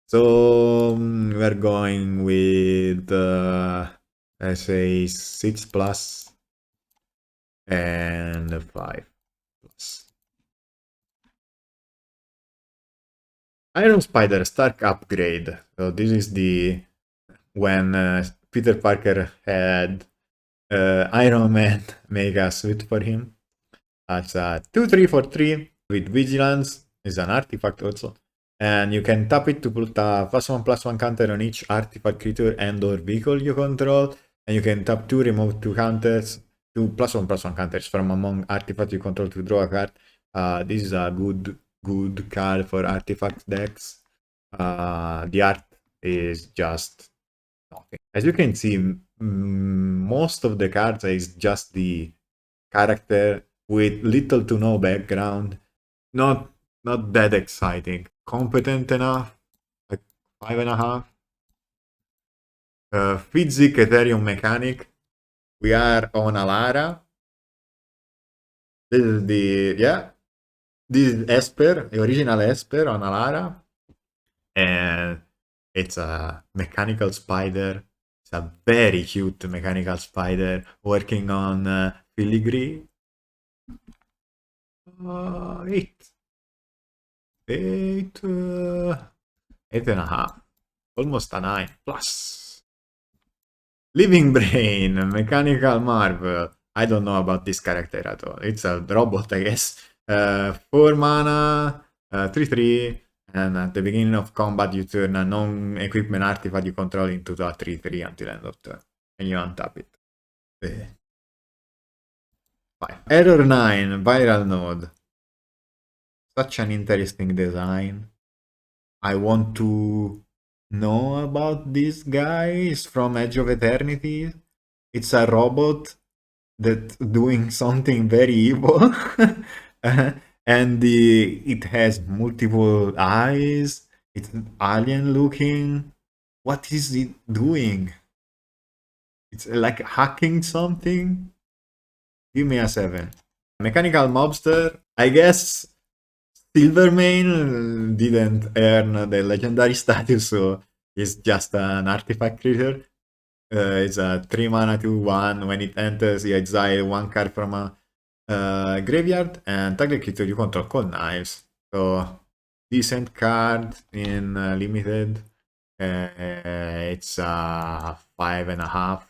So we're going with, let's say, 6 plus and 5 plus. Iron Spider Stark upgrade. So this is the when Peter Parker had Iron Man make a suit for him. That's a 2/3 for 3 with Vigilance, is an artifact also. And you can tap it to put a +1/+1 counter on each artifact, creature, and or vehicle you control. And you can tap 2, remove 2 counters, 2 +1/+1 counters from among artifacts you control to draw a card. This is a good card for artifact decks. The art is just nothing. As you can see, most of the cards is just the character with little to no background. Not that exciting. Competent enough, like 5.5. Physic Ethereum Mechanic. We are on Alara. This is This is Esper, the original Esper on Alara. And it's a mechanical spider. It's a very cute mechanical spider working on filigree. 8. 8.5. Almost a 9 plus. Living Brain, Mechanical Marvel. I don't know about this character at all. It's a robot, I guess. 4 mana, 3/3, and at the beginning of combat, you turn a non-equipment artifact you control into a 3/3 until end of turn, and you untap it. Fine. Error 9, Viral Node. Such an interesting design. I want to know about this guy. It's from Edge of Eternity. It's a robot that doing something very evil. And it has multiple eyes. It's alien looking. What is it doing? It's like hacking something. Give me a 7. Mechanical Mobster. I guess Silvermane didn't earn the legendary status, so it's just an artifact creature. It's a 3 mana 2/1. When it enters, you exile 1 card from a graveyard and target creature you control called Knives. So decent card in limited. It's a 5.5.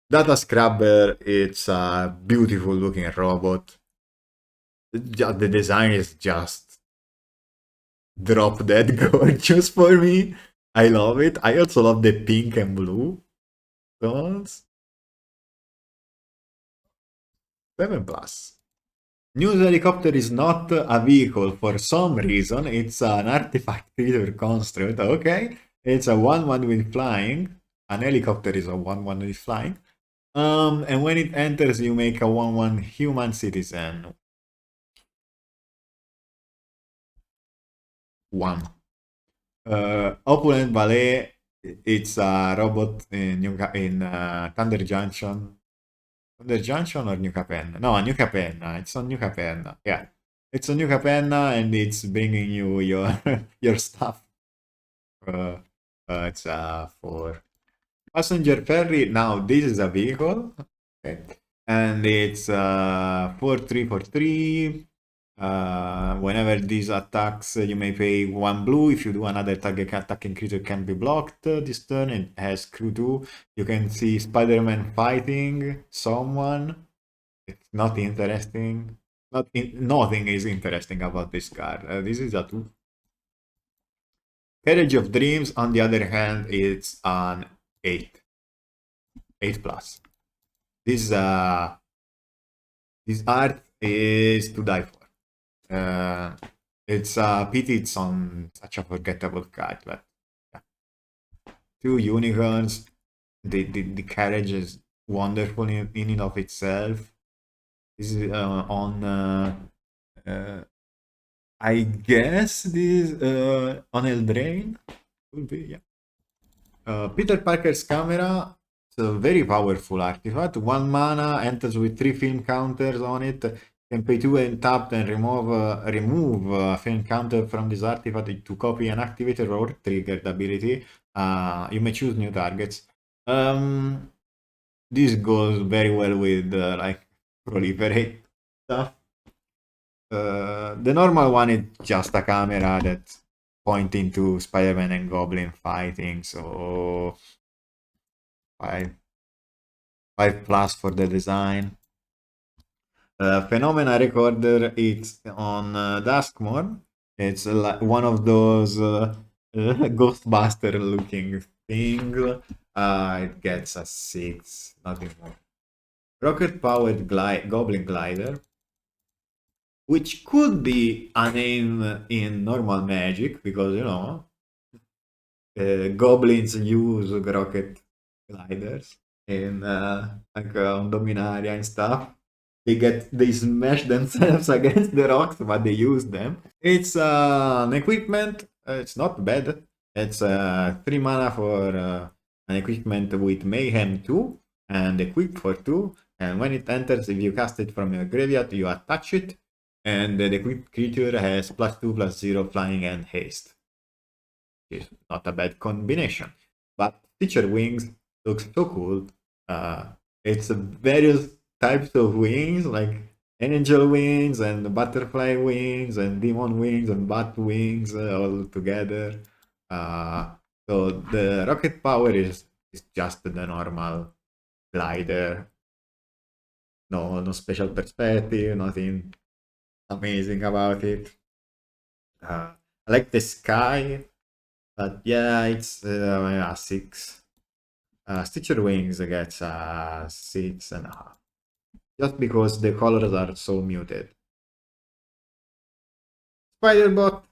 Data Scrubber, it's a beautiful looking robot. The design is just drop dead gorgeous for me. I love it. I also love the pink and blue tones. 7 plus. News Helicopter is not a vehicle for some reason. It's an artifact creature construct. Okay. It's a 1/1 with flying. An helicopter is a 1/1 with flying. And when it enters, you make a 1/1 human citizen. 1. Opulent Ballet, it's a robot in Thunder Junction. Thunder Junction or New Capenna? No, New Capenna. It's on New Capenna. Yeah. It's on New Capenna and it's bringing you your your stuff. It's 4. Passenger Ferry. Now, this is a vehicle. Okay. And it's 4/3 for 3. Whenever these attacks, you may pay 1 blue. If you do another target attacking creature can be blocked this turn. It has crew 2. You can see Spider-Man fighting someone. It's not interesting. Nothing is interesting about this card. This is a 2. Carriage of Dreams, on the other hand, it's an 8. 8 plus. This art is to die for. It's a pity it's on such a forgettable card, but yeah. 2 unicorns. The carriage is wonderful in and of itself. This is on I guess this on Eldraine could be, yeah. Peter Parker's camera. It's a very powerful artifact. 1 mana, enters with 3 film counters on it. Can pay 2 and tap and remove a film counter from this artifact to copy an activated or triggered ability. You may choose new targets. This goes very well with like proliferate stuff. The normal one is just a camera that's pointing to Spider-Man and Goblin fighting, so 5 plus for the design. Phenomena Recorder, it's on Duskmoor. It's like one of those Ghostbuster looking things. It gets a 6, nothing more. Rocket powered Goblin Glider, which could be a name in normal Magic because you know goblins use rocket gliders in like on Dominaria and stuff. They smash themselves against the rocks, but they use them. It's an equipment. It's not bad. It's 3 mana for an equipment with Mayhem 2 and Equip for 2. And when it enters, if you cast it from your graveyard, you attach it. And the equipped creature has +2/+0 flying and haste. It's not a bad combination. But Stitcher Wings looks so cool. It's various types of wings, like angel wings and butterfly wings and demon wings and bat wings all together. So the rocket power is just the normal glider. No special perspective, nothing amazing about it. I like the sky, but yeah, it's a 6. Stitcher Wings gets a 6.5. Just because the colors are so muted. Spiderbot,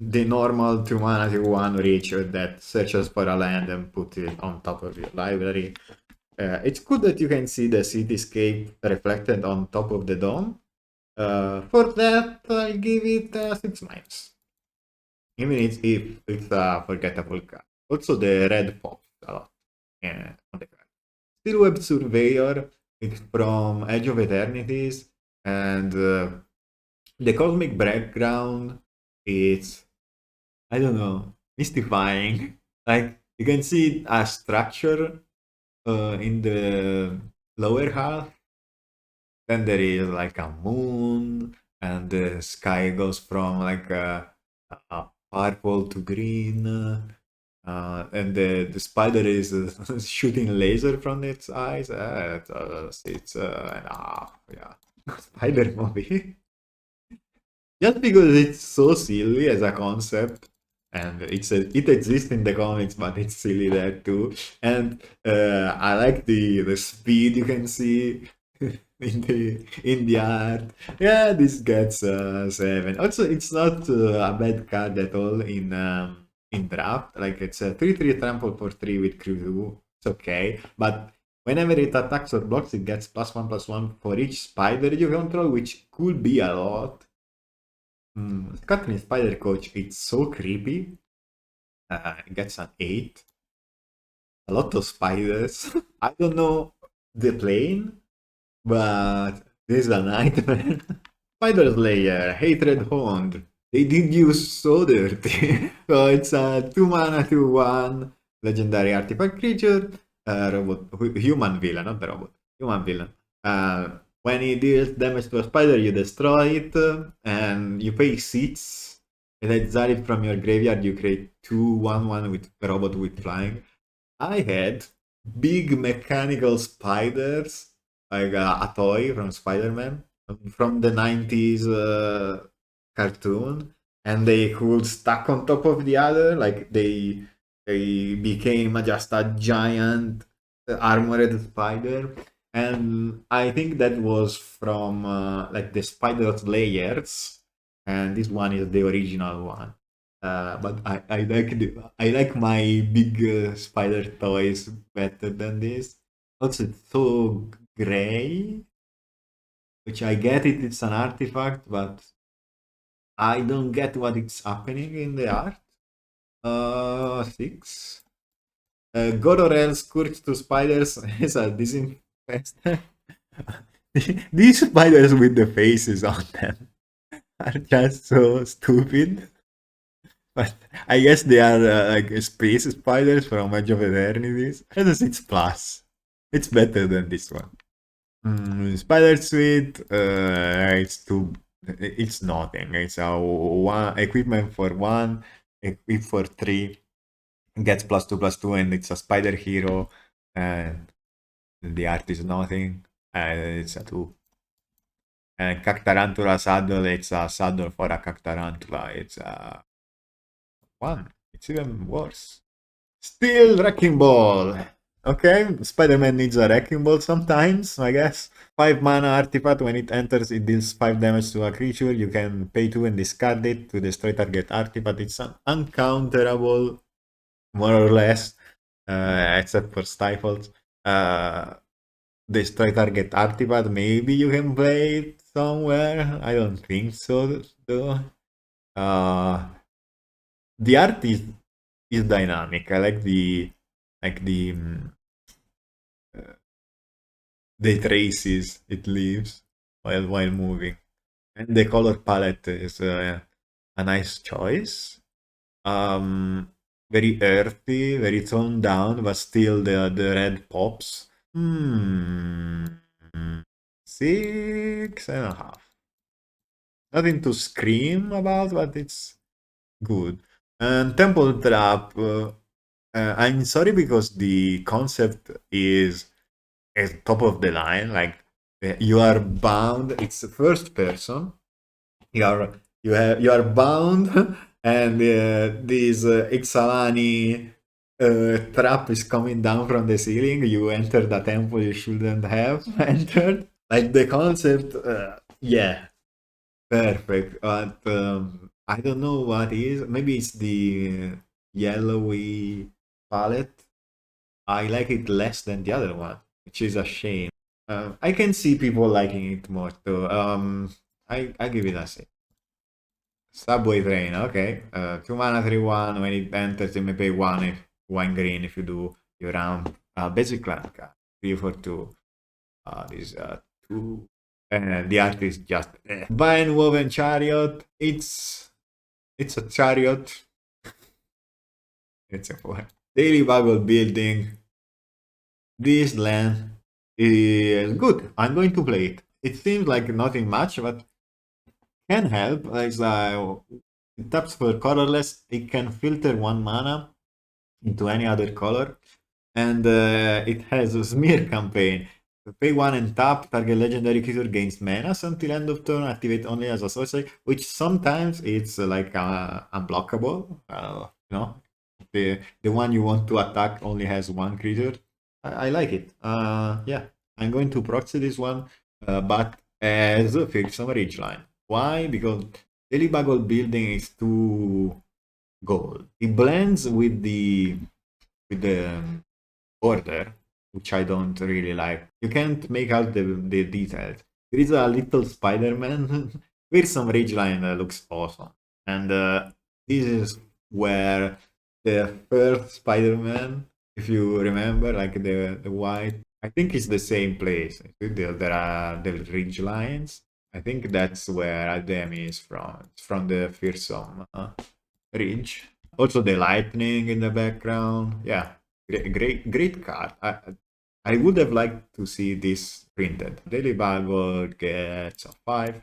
the normal 2 mana 2/1 creature that searches for a land and puts it on top of your library. It's good that you can see the cityscape reflected on top of the dome. For that, I'll give it 6-. Even if it's a forgettable card. Also, the red pops a lot on the card. Stillweb Surveyor, it's from Edge of Eternities, and the cosmic background is, I don't know, mystifying. Like, you can see a structure in the lower half. Then there is like a moon, and the sky goes from like a purple to green. And the spider is shooting laser from its eyes. It's an yeah, spider movie. Just because it's so silly as a concept, and it exists in the comics, but it's silly there too. And I like the speed you can see in the art. Yeah, this gets 7. Also, it's not a bad card at all in draft. Like it's a 3/3 trample for 3 with crew 2. It's okay, but whenever it attacks or blocks, it gets +1/+1 for each spider you control, which could be a lot. Scotland Spider Coach, it's so creepy. It gets an 8. A lot of spiders. I don't know the plane, but this is a nightmare. Spider Slayer, Hatred Hound. They did you so dirty. So it's a 2 mana 2/1 legendary artifact creature. Robot, human villain, not the robot. Human villain. When it deals damage to a spider, you destroy it, and you pay 6. And exile it from your graveyard, you create 2/1/1 with a robot with flying. I had big mechanical spiders, like a toy from Spider-Man, from the 90s cartoon, and they could stack on top of the other, like they became just a giant armored spider. And I think that was from like the Spider's Layers, and this one is the original one. But I like my big spider toys better than this. Also, it's so gray, which I get it. It's an artifact, but I don't get what is happening in the art. 6. Gororel Scourge to Spiders is a disinfestant. These spiders with the faces on them are just so stupid. But I guess they are like space spiders from Edge of Eternities. And a 6 plus. It's better than this one. Spider Suite, it's nothing. It's a one equipment for 1, equip for 3, gets +2/+2, and it's a spider hero. And the art is nothing. It's a 2. And Cactarantula saddle, it's a saddle for a Cactarantula. It's a 1. It's even worse. Still Wrecking Ball. Okay, Spider-Man needs a Wrecking Ball sometimes, I guess. 5 mana artifact. When it enters, it deals 5 damage to a creature. You can pay 2 and discard it to destroy target artifact. It's uncounterable, more or less, except for Stifles. Destroy target artifact. Maybe you can play it somewhere. I don't think so, though. The art is dynamic. I like the traces it leaves while moving, and the color palette is a nice choice. Very earthy, very toned down, but still the red pops. 6.5. Nothing to scream about, but it's good. And Temple Trap. I'm sorry because the concept is at top of the line. Like you are bound. It's first person. You are bound, and this Ixalani trap is coming down from the ceiling. You enter the temple you shouldn't have entered. Like the concept, yeah, perfect. But I don't know what is. Maybe it's the yellowy palette. I like it less than the other one, which is a shame. I can see people liking it more too. I give it a 6. Subway train, okay. 2 mana, 3/1. When it enters, you may pay 1 green if you do your round. Basic land card. 3 for 2. This 2. And the art is just Vine Woven Chariot. It's a chariot. It's a 4. Daily Buggle Building. This land is good. I'm going to play it. It seems like nothing much, but can help. Like it taps for colorless. It can filter 1 mana into any other color, and it has a smear campaign. Pay 1 and tap. Target legendary creature gains mana until end of turn. Activate only as a sorcery, which sometimes it's like unblockable. The one you want to attack only has 1 creature. I like it. Yeah, I'm going to proxy this one, but as a fearsome ridgeline. Why? Because Daily Buggle Building is too gold. It blends with the order, which I don't really like. You can't make out the details. There is a little Spider-Man with some ridgeline that looks awesome. And this is where the first Spider-Man, if you remember, like the white, I think it's the same place. There are the ridge lines. I think that's where Ademi is from. It's from the fearsome ridge. Also the lightning in the background. Yeah, great card. I would have liked to see this printed. Daily Bible gets a 5.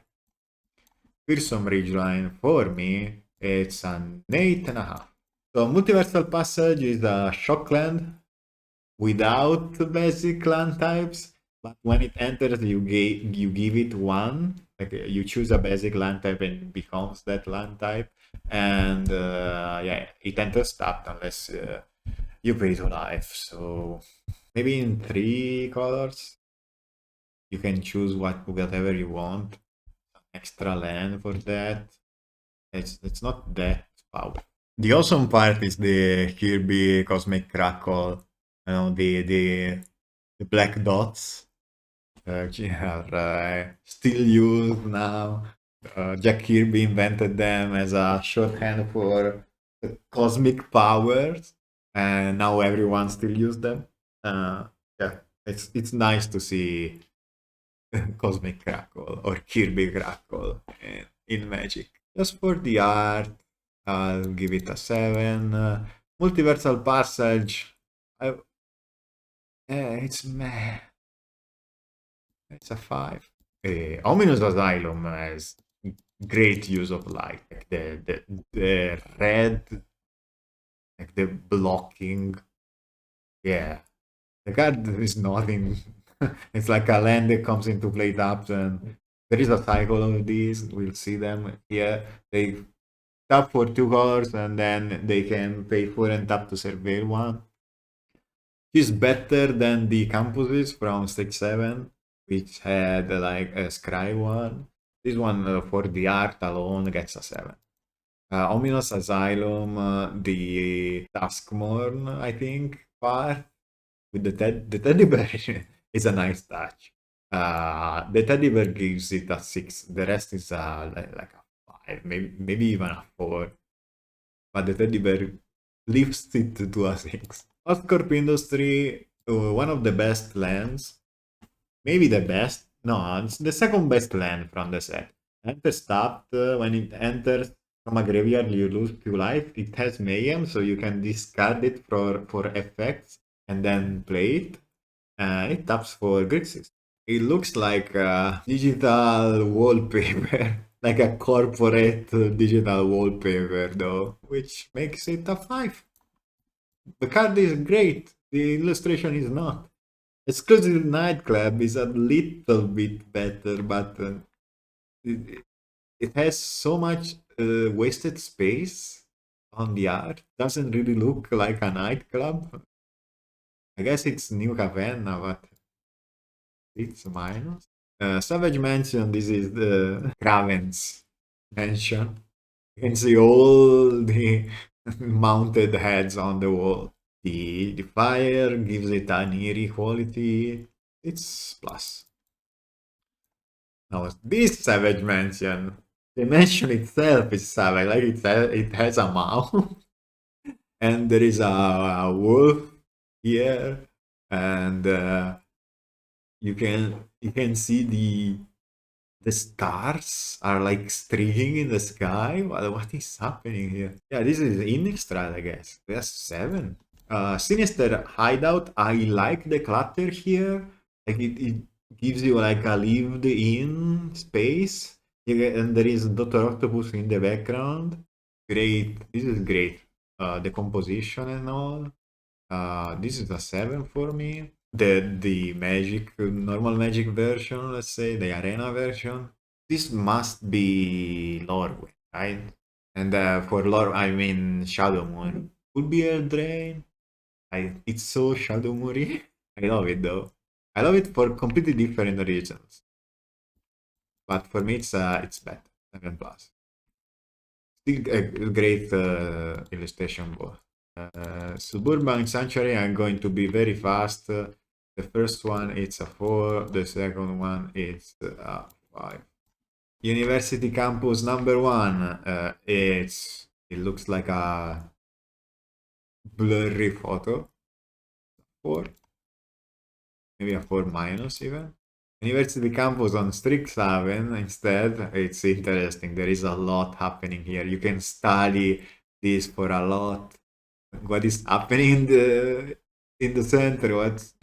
Fearsome Ridgeline, for me, it's an 8.5. So Multiversal Passage is a shockland without basic land types, but when it enters, you give it one. Like you choose a basic land type and it becomes that land type, and yeah, it enters tapped unless you pay to life. So maybe in 3 colors, you can choose whatever you want. Extra land for that. It's not that powerful. The awesome part is the Kirby Cosmic Crackle, the black dots, which are still used now. Jack Kirby invented them as a shorthand for cosmic powers, and now everyone still uses them. Yeah, it's nice to see Cosmic Crackle or Kirby Crackle in Magic. Just for the art, I'll give it a 7. Multiversal Passage, I, it's meh. It's a 5. Ominous Asylum has great use of light. Like the red, like the blocking. Yeah. The card is nothing. It's like a land that comes into play tapped, and there is a cycle of these. We'll see them here. They tap for 2 colors, and then they can pay 4 and tap to surveil one. He's better than the campuses from stage 7, which had like a scry one. This one for the art alone gets a 7. Ominous Asylum, the Taskmorn, I think, part with the teddy bear is a nice touch. The teddy bear gives it a 6. The rest is like a 5, maybe even a 4. But the teddy bear lifts it to a 6. Oscorp Industry, one of the best lands, maybe the best. No, it's the second best land from the set. Enters tapped. When it enters from a graveyard, you lose 2 life. It has mayhem, so you can discard it for effects and then play it. It taps for Grixis. It looks like a digital wallpaper, like a corporate digital wallpaper, though, which makes it a 5. The card is great. The illustration is not. Exclusive Nightclub is a little bit better, but it has so much wasted space on the art. Doesn't really look like a nightclub. I guess it's New Cavenna, but it's minus. Savage Mansion, this is the Craven's mansion. You can see all the mounted heads on the wall. The fire gives it an eerie quality. It's plus. Now this Savage Mansion, the mansion itself is savage. Like it has a mouth, and there is a wolf here, and you can see the stars are like streaking in the sky. What is happening here? Yeah, this is Innistrad, I guess. There's 7. Sinister Hideout. I like the clutter here. Like it gives you like a lived-in space. And there is Dr. Octopus in the background. Great. This is great. The composition and all. This is a 7 for me. The magic, normal magic version, let's say, the arena version. This must be Lorwyn, right? And for lore, I mean Shadow Moon. Could be Eldraine. It's so Shadow Moon-y. I love it though. I love it for completely different reasons. But for me, it's better. 7 plus. Still a great illustration board. Suburban Sanctuary, I'm going to be very fast. The first one it's a 4, the second one it's a 5. University Campus number 1, it looks like a blurry photo. 4, maybe a 4 minus even. University Campus on Strixhaven instead, it's interesting. There is a lot happening here. You can study this for a lot. What is happening in the center, what's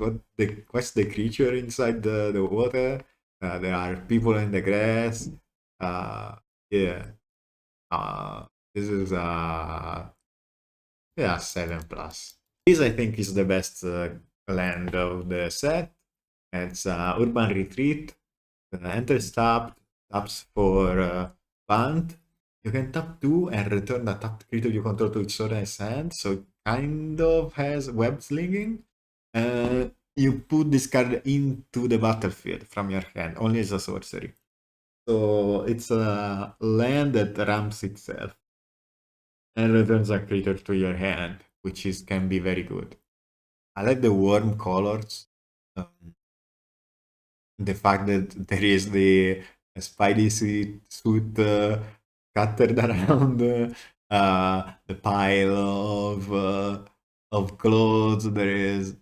the creature inside the water? There are people in the grass. Uh, yeah. This is yeah, 7 plus. This I think is the best land of the set. It's Urban Retreat. Enter taps for Band. You can tap 2 and return the tapped creature you control to its sword's hand. So it kind of has web slinging. You put this card into the battlefield from your hand, only as a sorcery. So it's a land that ramps itself and returns a creature to your hand, which is can be very good. I like the warm colors. Um, the fact that there is the Spidey suit scattered around the pile of clothes. There is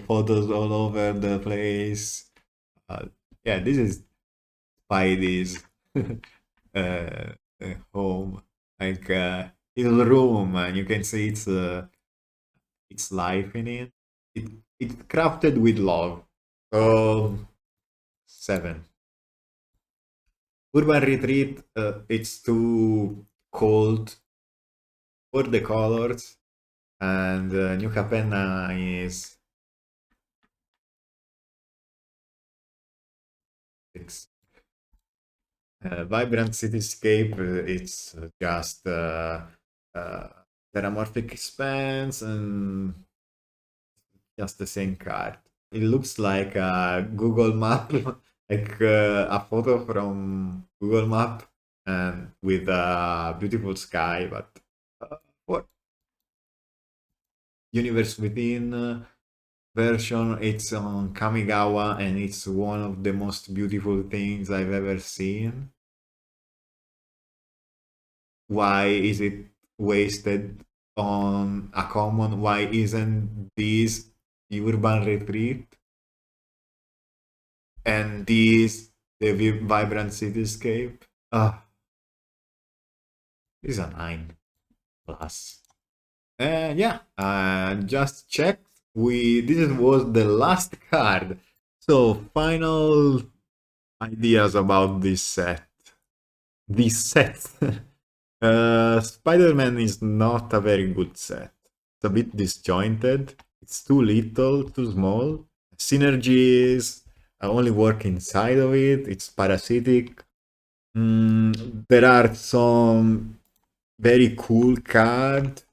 photos all over the place. Uh, yeah, this is Spidey's home, like his room, and you can see its life in it. It it's crafted with love. Um, 7. Urban Retreat, it's too cold for the colors, and New Capenna is 6. Vibrant Cityscape, it's just uh, Terramorphic Expanse and just the same card. It looks like a Google map, like a photo from Google Map, and with a beautiful sky. But what Universe Within version? It's on Kamigawa, and it's one of the most beautiful things I've ever seen. Why is it wasted on a common? Why isn't this Urban Retreat? And this the vibrant cityscape. Is a 9 plus. And yeah, just checked. This was the last card. So final ideas about this set. This set. Spider-Man is not a very good set. It's a bit disjointed. It's too little, too small. Synergies only work inside of it. It's parasitic. There are some very cool cards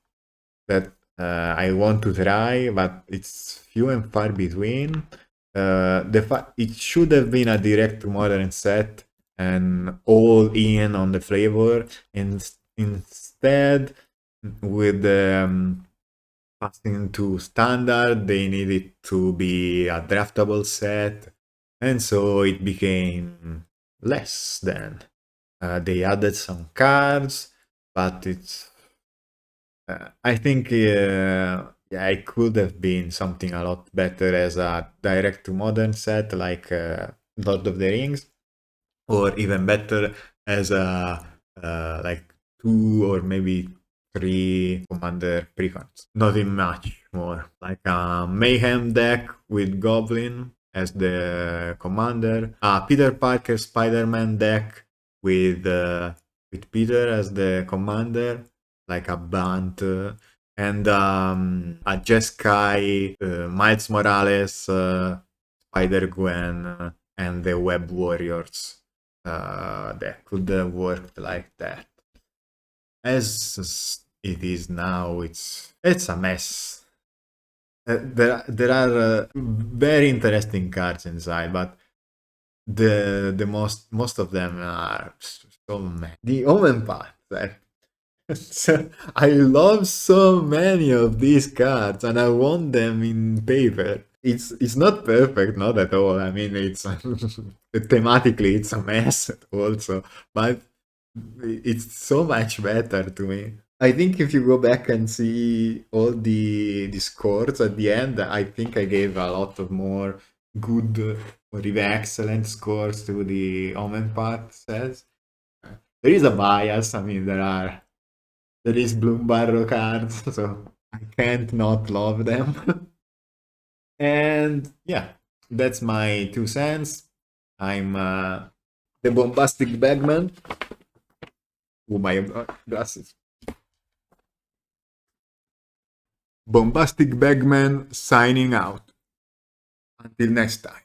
that I want to try, but it's few and far between. It should have been a direct to modern set and all in on the flavor, and instead, with the passing to standard, they needed to be a draftable set, and so it became less than. They added some cards, but it's. I think yeah, it could have been something a lot better as a direct to modern set like Lord of the Rings, or even better as a like 2 or maybe 3 commander precons. Nothing much more. Like a Mayhem deck with Goblin as the commander, a Peter Parker Spider-Man deck with Peter as the commander, like a Bant, and a Jeskai, Miles Morales, Spider Gwen, and the Web Warriors that could have worked like that. As it is now, it's a mess. There are very interesting cards inside, but the most of them are so many. The Omenpaths. So I love so many of these cards, and I want them in paper. It's not perfect, not at all. I mean, it's thematically it's a mess also, but it's so much better to me. I think if you go back and see all the scores at the end, I think I gave a lot of more good or even excellent scores to the Omen part says. There is a bias. I mean, there is Bloom Barrow cards, so I can't not love them. And yeah, that's my 2 cents. I'm the Bombastic Bagman. Oh, my glasses. Bombastic Bagman signing out. Until next time.